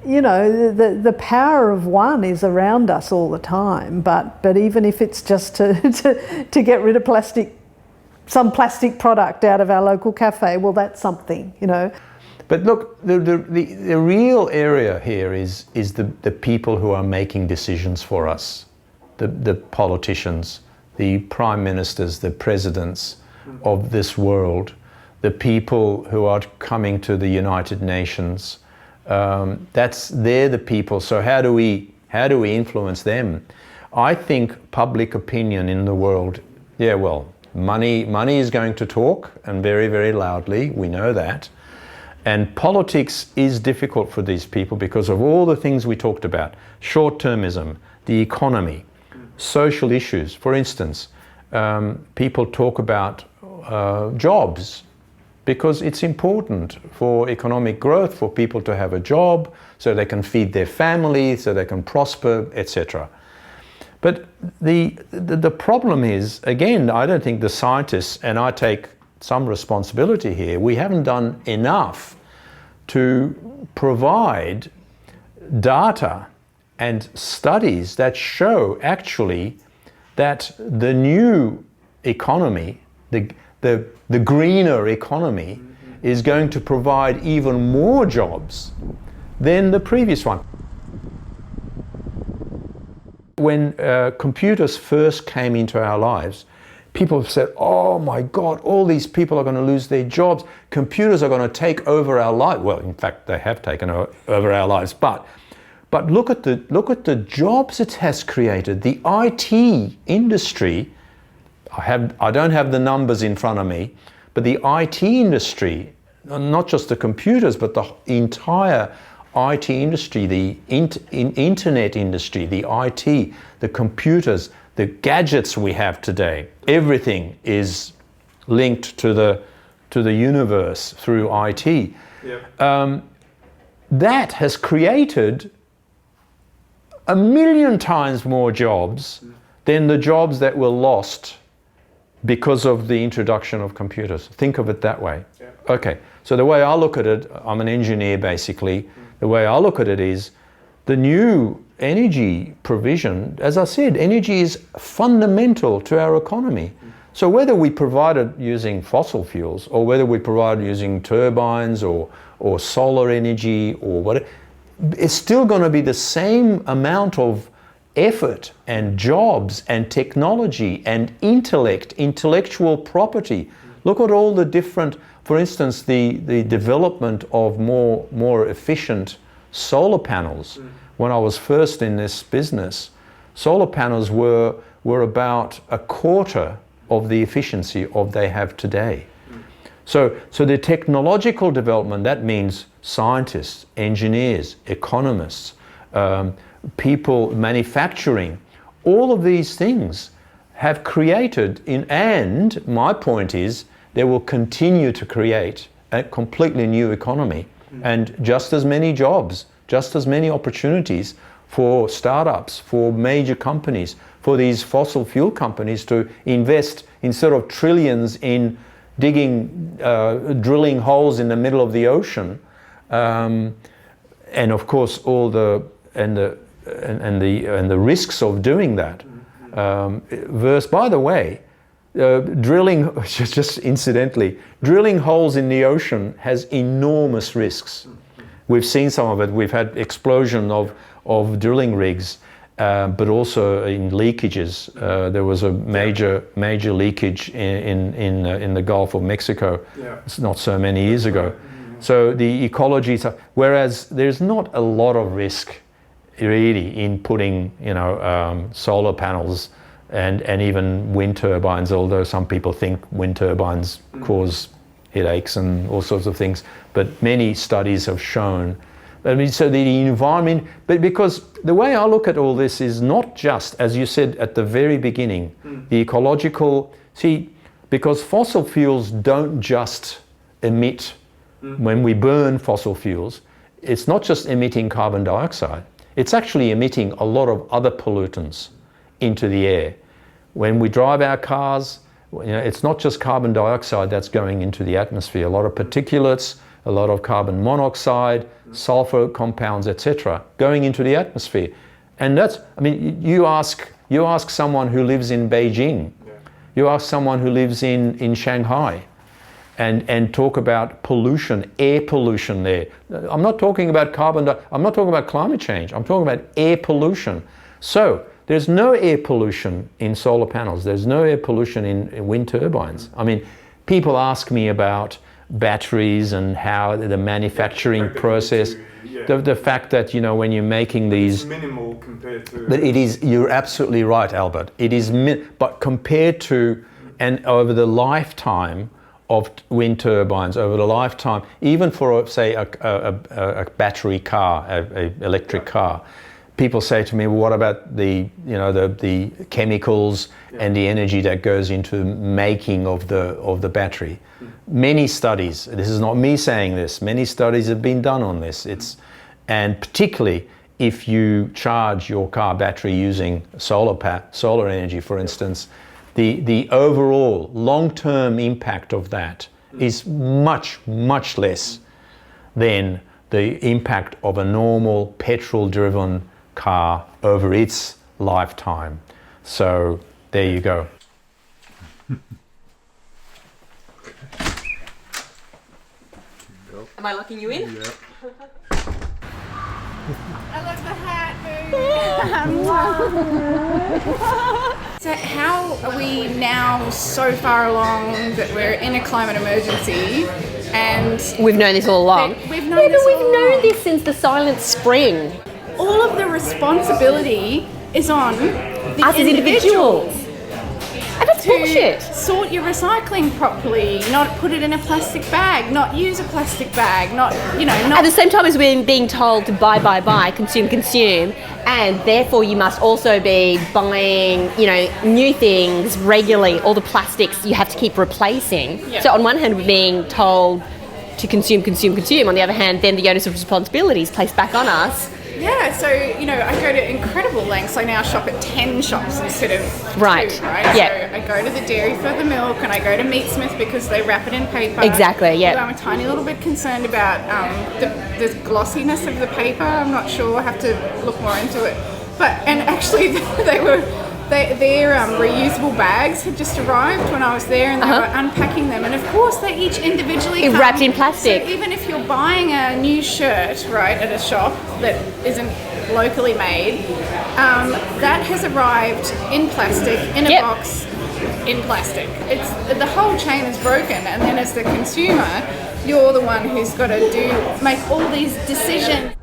you know, the power of one is around us all the time. But even if it's just to get rid of some plastic product out of our local cafe, well, that's something, you know. But look, the real area here is the people who are making decisions for us, the politicians, the prime ministers, the presidents of this world, the people who are coming to the United Nations. They're the people. So how do we influence them? I think public opinion in the world, yeah, well, money is going to talk, and very, very loudly. We know that. And politics is difficult for these people because of all the things we talked about. Short-termism, the economy, social issues. For instance, people talk about jobs because it's important for economic growth, for people to have a job so they can feed their family, so they can prosper, etc. But the problem is, again, I don't think the scientists, and I take some responsibility here, we haven't done enough to provide data and studies that show actually that the new economy, the greener economy, is going to provide even more jobs than the previous one. When computers first came into our lives, people said, oh my God, all these people are going to lose their jobs. Computers are going to take over our lives. Well, in fact, they have taken over our lives. But look at the jobs it has created. The IT industry, I don't have the numbers in front of me, but the IT industry, not just the computers, but the entire IT industry, the internet industry, the IT, the computers, the gadgets we have today, everything is linked to the universe through IT. Yep. That has created 1 million times more jobs than the jobs that were lost because of the introduction of computers. Think of it that way. Yeah. Okay, so the way I look at it, I'm an engineer basically, the way I look at it is the new energy provision, as I said, energy is fundamental to our economy. So whether we provide it using fossil fuels or whether we provide it using turbines or solar energy or whatever, it's still going to be the same amount of effort and jobs and technology and intellectual property. Look at all the different, for instance, the development of more efficient solar panels. When I was first in this business, solar panels were about a quarter of the efficiency of they have today. So the technological development, that means scientists, engineers, economists, people, manufacturing, all of these things have created and my point is they will continue to create a completely new economy and just as many jobs, just as many opportunities for startups, for major companies, for these fossil fuel companies to invest instead of trillions in drilling holes in the middle of the ocean, and of course all the risks of doing that. By the way, drilling, just incidentally, drilling holes in the ocean has enormous risks. We've seen some of it. We've had explosion of drilling rigs, but also in leakages. There was a major leakage in the Gulf of Mexico. It's not so many years ago. So the ecology, whereas there's not a lot of risk really in putting solar panels and even wind turbines, although some people think wind turbines cause headaches and all sorts of things, but many studies have shown. I mean, so the environment, but because the way I look at all this is not just, as you said at the very beginning, the ecological, because fossil fuels don't just emit, when we burn fossil fuels, it's not just emitting carbon dioxide, it's actually emitting a lot of other pollutants into the air. When we drive our cars, it's not just carbon dioxide that's going into the atmosphere, a lot of particulates, a lot of carbon monoxide, sulfur compounds, etc., going into the atmosphere. And that's, I mean, you ask someone who lives in Beijing, you ask someone who lives in Shanghai, and talk about pollution, air pollution there. I'm not talking about I'm not talking about climate change, I'm talking about air pollution. So there's no air pollution in solar panels, there's no air pollution in wind turbines. I mean, people ask me about batteries and how the manufacturing process, the fact that, when you're making these... It's minimal compared to... But it is, you're absolutely right, Albert. It is, but compared to, and over the lifetime of wind turbines, over the lifetime, even for, say, a battery car, a electric car, people say to me, well, what about the chemicals and the energy that goes into making of the battery? Many studies, this is not me saying this, many studies have been done on this. And particularly if you charge your car battery using solar energy, for instance, the overall long-term impact of that is much, much less than the impact of a normal petrol-driven car over its lifetime. So there you go. Am I locking you in? Yeah. I love the hat. So how are we now so far along that we're in a climate emergency and We've known this all along. we've known this since the Silent Spring. all of the responsibility is on the Us as individuals. And that's to bullshit. sort your recycling properly, not put it in a plastic bag, not use a plastic bag, not At the same time as we're being told to buy, consume, and therefore you must also be buying, new things regularly. All the plastics you have to keep replacing. Yeah. So on one hand, we're being told to consume. On the other hand, then the onus of responsibility is placed back on us. Yeah, so, I go to incredible lengths. I now shop at 10 shops instead of 2, Right. right? Yeah. So I go to the dairy for the milk, and I go to Meatsmith because they wrap it in paper. Exactly, yeah. Although I'm a tiny little bit concerned about the glossiness of the paper. I'm not sure. I have to look more into it. And actually, their reusable bags had just arrived when I was there, and they were unpacking them. And of course, they each individually come Wrapped in plastic. So even if you're buying a new shirt, right, at a shop that isn't locally made, that has arrived in plastic, in a box, in plastic. It's the whole chain is broken, and then as the consumer, you're the one who's got to make all these decisions.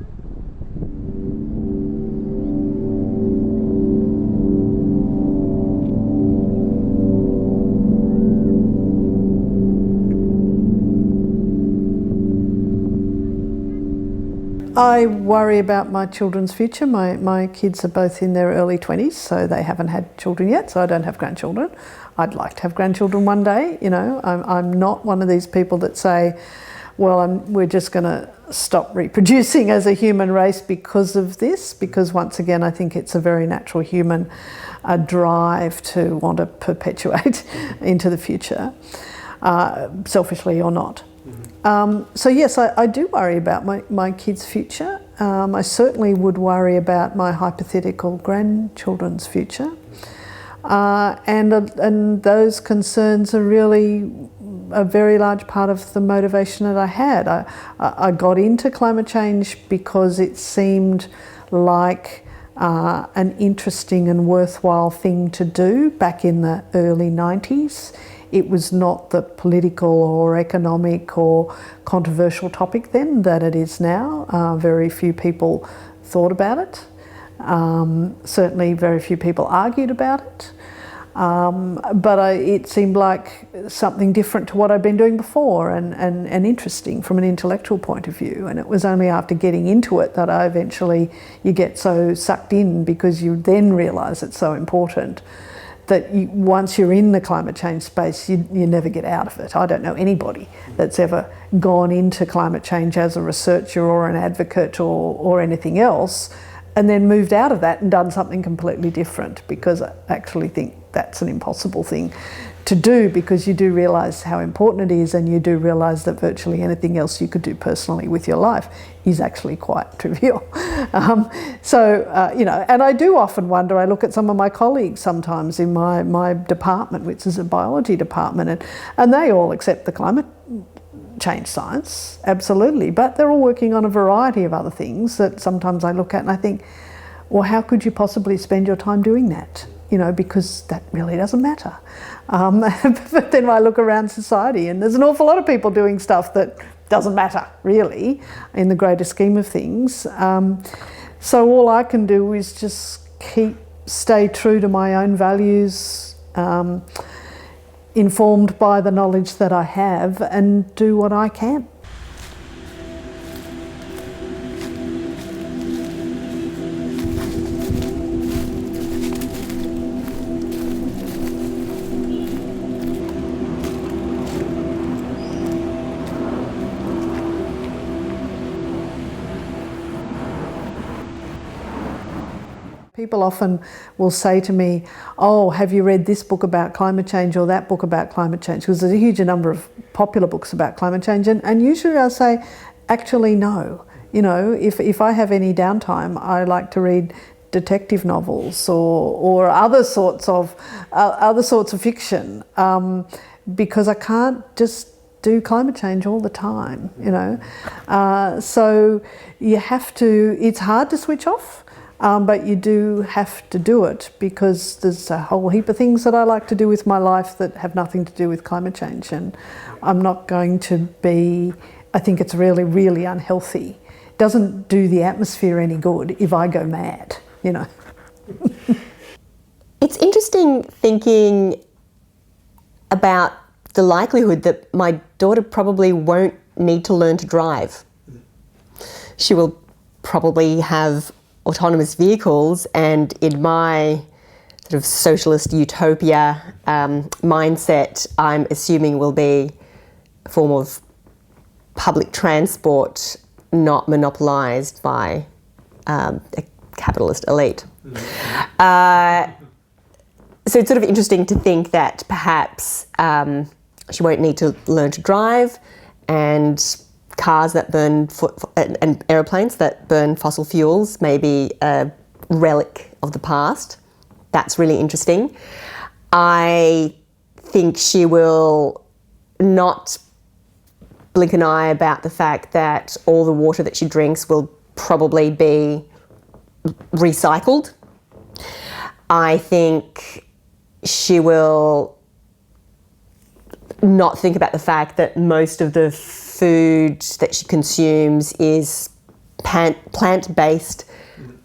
I worry about my children's future. My kids are both in their early 20s, so they haven't had children yet, so I don't have grandchildren. I'd like to have grandchildren one day, I'm not one of these people that say, well, we're just going to stop reproducing as a human race because of this, because once again, I think it's a very natural human drive to want to perpetuate into the future, selfishly or not. So yes, I do worry about my kids' future. I certainly would worry about my hypothetical grandchildren's future. And those concerns are really a very large part of the motivation that I had. I got into climate change because it seemed like an interesting and worthwhile thing to do back in the early 90s. It was not the political or economic or controversial topic then that it is now. Very few people thought about it. Certainly very few people argued about it. But it seemed like something different to what I'd been doing before and interesting from an intellectual point of view. And it was only after getting into it that you get so sucked in, because you then realise it's so important that once you're in the climate change space, you never get out of it. I don't know anybody that's ever gone into climate change as a researcher or an advocate or anything else and then moved out of that and done something completely different, because I actually think that's an impossible thing to do, because you do realise how important it is, and you do realise that virtually anything else you could do personally with your life is actually quite trivial. And I do often wonder, I look at some of my colleagues sometimes in my department, which is a biology department, and they all accept the climate change science, absolutely, but they're all working on a variety of other things that sometimes I look at and I think, well, how could you possibly spend your time doing that? Because that really doesn't matter. But then I look around society and there's an awful lot of people doing stuff that doesn't matter, really, in the greater scheme of things. So all I can do is just stay true to my own values, informed by the knowledge that I have, and do what I can. People often will say to me, oh, have you read this book about climate change or that book about climate change? Because there's a huge number of popular books about climate change, and usually I'll say, actually no. If I have any downtime, I like to read detective novels or other sorts of fiction, because I can't just do climate change all the time, you know. So you have to, it's hard to switch off, but you do have to do it because there's a whole heap of things that I like to do with my life that have nothing to do with climate change, and I'm not going to be, I think it's really, really unhealthy. It doesn't do the atmosphere any good if I go mad, you know. It's interesting thinking about the likelihood that my daughter probably won't need to learn to drive. She will probably have autonomous vehicles, and in my sort of socialist utopia mindset, I'm assuming will be a form of public transport not monopolised by a capitalist elite. So it's sort of interesting to think that perhaps she won't need to learn to drive, and cars that burn and aeroplanes that burn fossil fuels may be a relic of the past. That's really interesting. I think she will not blink an eye about the fact that all the water that she drinks will probably be recycled. I think she will not think about the fact that most of the food that she consumes is plant-based,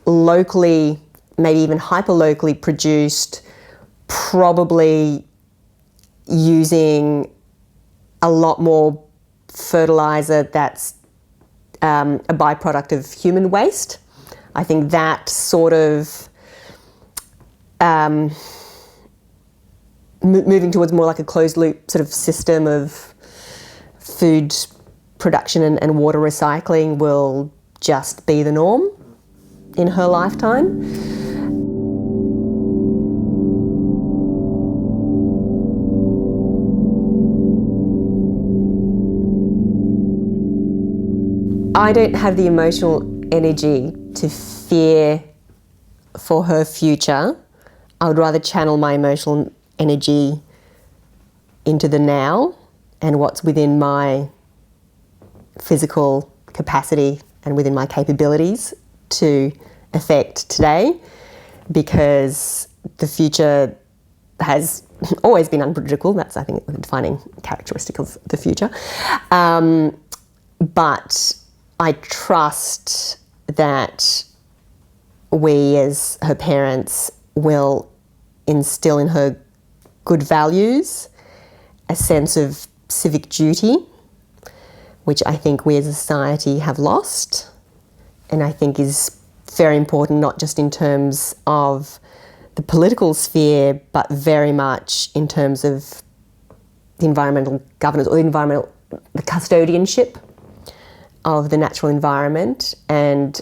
locally, maybe even hyper-locally produced, probably using a lot more fertiliser that's a byproduct of human waste. I think that sort of moving towards more like a closed loop sort of system of food production and water recycling will just be the norm in her lifetime. I don't have the emotional energy to fear for her future. I would rather channel my emotional energy into the now and what's within my physical capacity and within my capabilities to affect today, because the future has always been unpredictable. That's, I think, a defining characteristic of the future. But I trust that we as her parents will instill in her good values, a sense of civic duty, which I think we as a society have lost, and I think is very important, not just in terms of the political sphere, but very much in terms of the environmental governance or the custodianship of the natural environment. And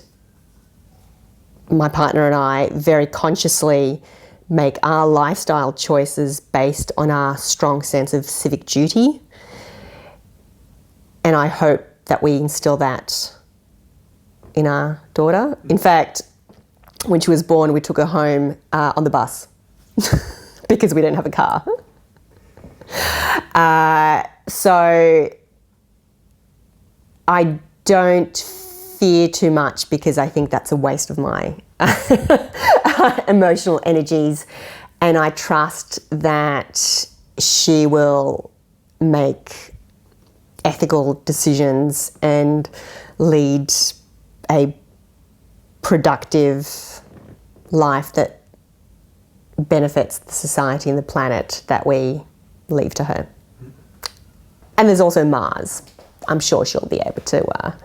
my partner and I very consciously make our lifestyle choices based on our strong sense of civic duty. And I hope that we instill that in our daughter. In fact, when she was born, we took her home on the bus because we didn't have a car. So I don't fear too much, because I think that's a waste of my emotional energies, and I trust that she will make ethical decisions and lead a productive life that benefits the society and the planet that we leave to her. And there's also Mars. I'm sure she'll be able to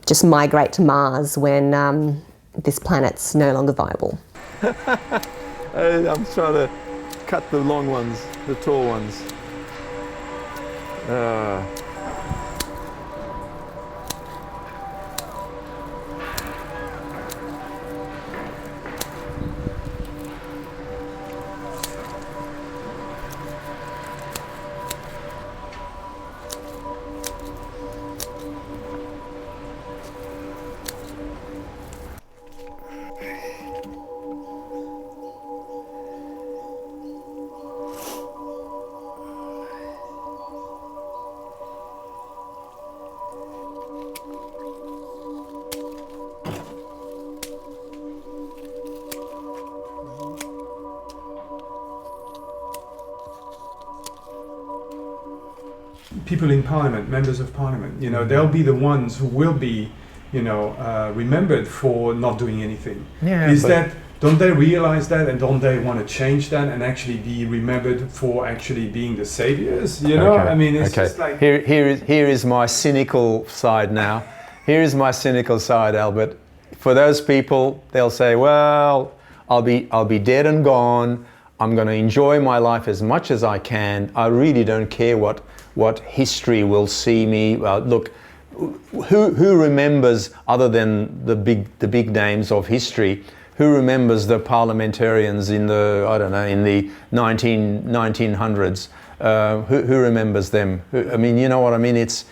just migrate to Mars when this planet's no longer viable. I'm trying to cut the long ones, the tall ones. people in Parliament, members of Parliament, you know, they'll be the ones who will be, you know, remembered for not doing anything. Yeah, don't they realize that, and don't they want to change that and actually be remembered for actually being the saviors? You know, I mean, it's just like here is my cynical side now. Here is my cynical side, Albert. For those people, they'll say, "Well, I'll be dead and gone. I'm going to enjoy my life as much as I can. I really don't care what history will see me." Look, who remembers, other than the big names of history? Who remembers the parliamentarians in the, I don't know, in the 1900s? Who remembers them? I mean, you know what I mean? It's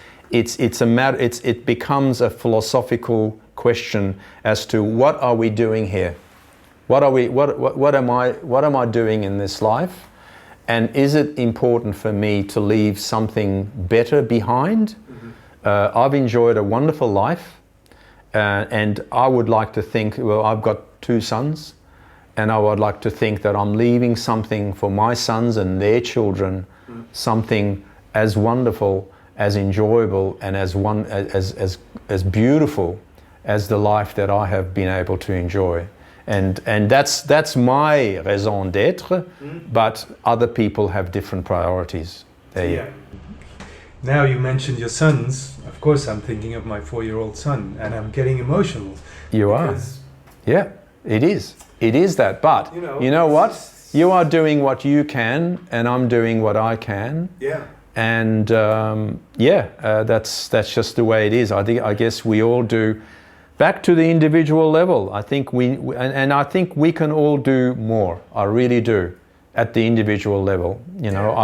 a matter. It becomes a philosophical question as to what are we doing here? What am I doing in this life? And is it important for me to leave something better behind? I've enjoyed a wonderful life, and I would like to think, well, I've got 2 sons, and I would like to think that I'm leaving something for my sons and their children, something as wonderful, as enjoyable, and as beautiful as the life that I have been able to enjoy. And that's my raison d'être, but other people have different priorities. Now you mentioned your sons. Of course, I'm thinking of my 4-year-old son, and I'm getting emotional. You are. Yeah, it is. It is that. But you know what? You are doing what you can, and I'm doing what I can. Yeah. And that's just the way it is. I guess we all do. Back to the individual level, I think I think we can all do more. I really do, at the individual level. You know,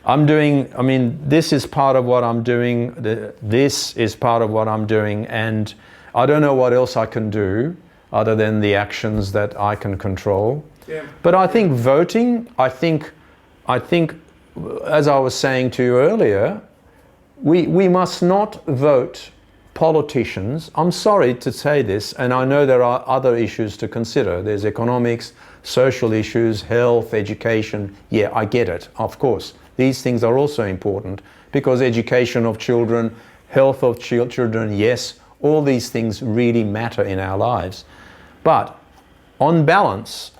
I'm doing. I mean, this is part of what I'm doing. This is part of what I'm doing, and I don't know what else I can do other than the actions that I can control. Yeah. But I think voting. I think, as I was saying to you earlier, we must not vote politicians. I'm sorry to say this, and I know there are other issues to consider. There's economics, social issues, health, education. Yeah, I get it, of course. These things are also important, because education of children, health of children, yes, all these things really matter in our lives. But on balance,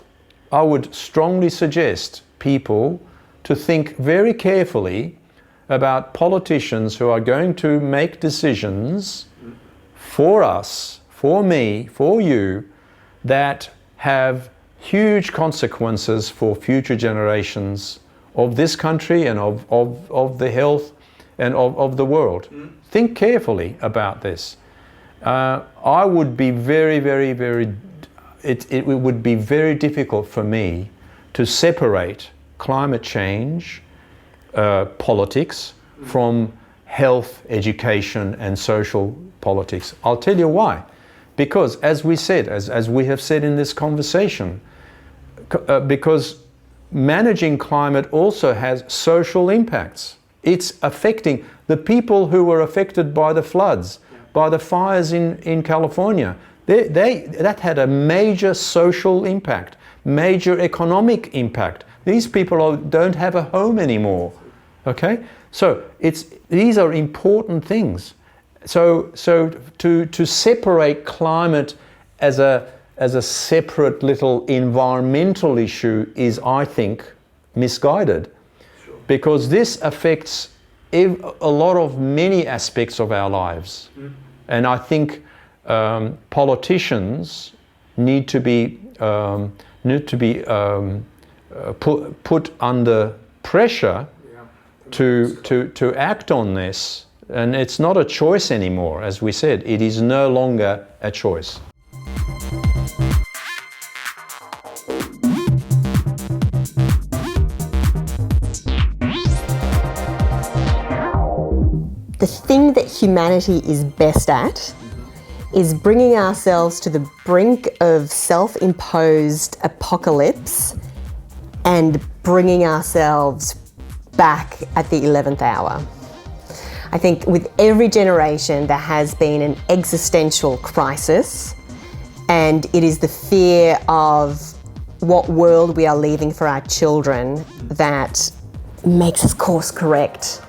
I would strongly suggest people to think very carefully about politicians who are going to make decisions for us, for me, for you, that have huge consequences for future generations of this country and of the health and of the world. Think carefully about this. I would be it would be very difficult for me to separate climate change politics from health, education and social politics. I'll tell you why. Because as we said, as we have said in this conversation, because managing climate also has social impacts. It's affecting the people who were affected by the floods, by the fires in California. That had a major social impact, major economic impact. These people don't have a home anymore. Okay, so these are important things. So to separate climate as a separate little environmental issue is, I think, misguided, because this affects a lot of many aspects of our lives, and I think politicians need to be put under pressure to act on this. And it's not a choice anymore, as we said. It is no longer a choice. The thing that humanity is best at is bringing ourselves to the brink of self-imposed apocalypse and bringing ourselves back at the 11th hour. I think with every generation there has been an existential crisis, and it is the fear of what world we are leaving for our children that makes us course correct.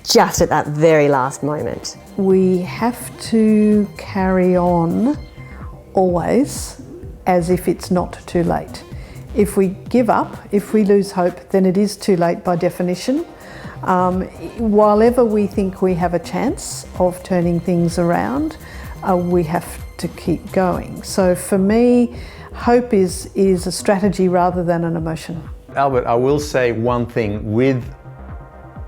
just at that very last moment. We have to carry on always as if it's not too late. If we give up, if we lose hope, then it is too late by definition. While ever we think we have a chance of turning things around, we have to keep going. So for me, hope is a strategy rather than an emotion. Albert, I will say one thing with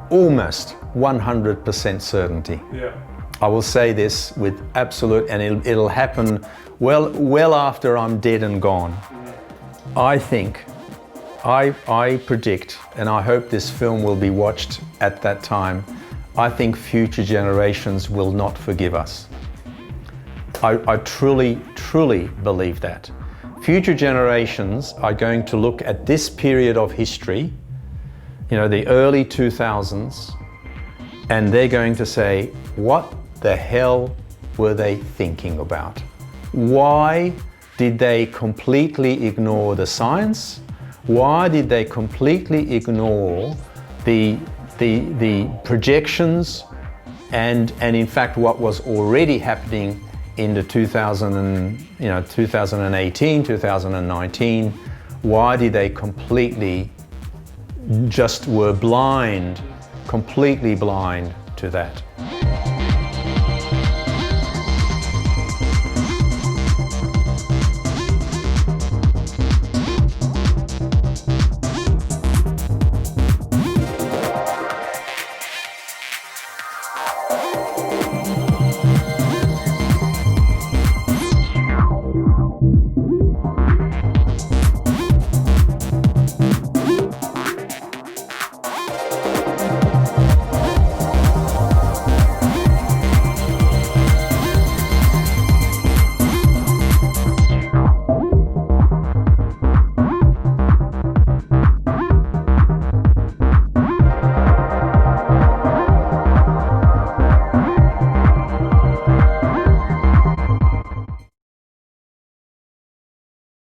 almost 100% certainty. Yeah. I will say this with absolute, and it'll happen well after I'm dead and gone. I think, I predict, and I hope this film will be watched at that time, I think future generations will not forgive us. I truly, truly believe that. Future generations are going to look at this period of history, you know, the early 2000s, and they're going to say, what the hell were they thinking about? Why did they completely ignore the science? Why did they completely ignore the projections and in fact what was already happening in the 2018, 2019? Why did they completely just were blind, completely blind to that?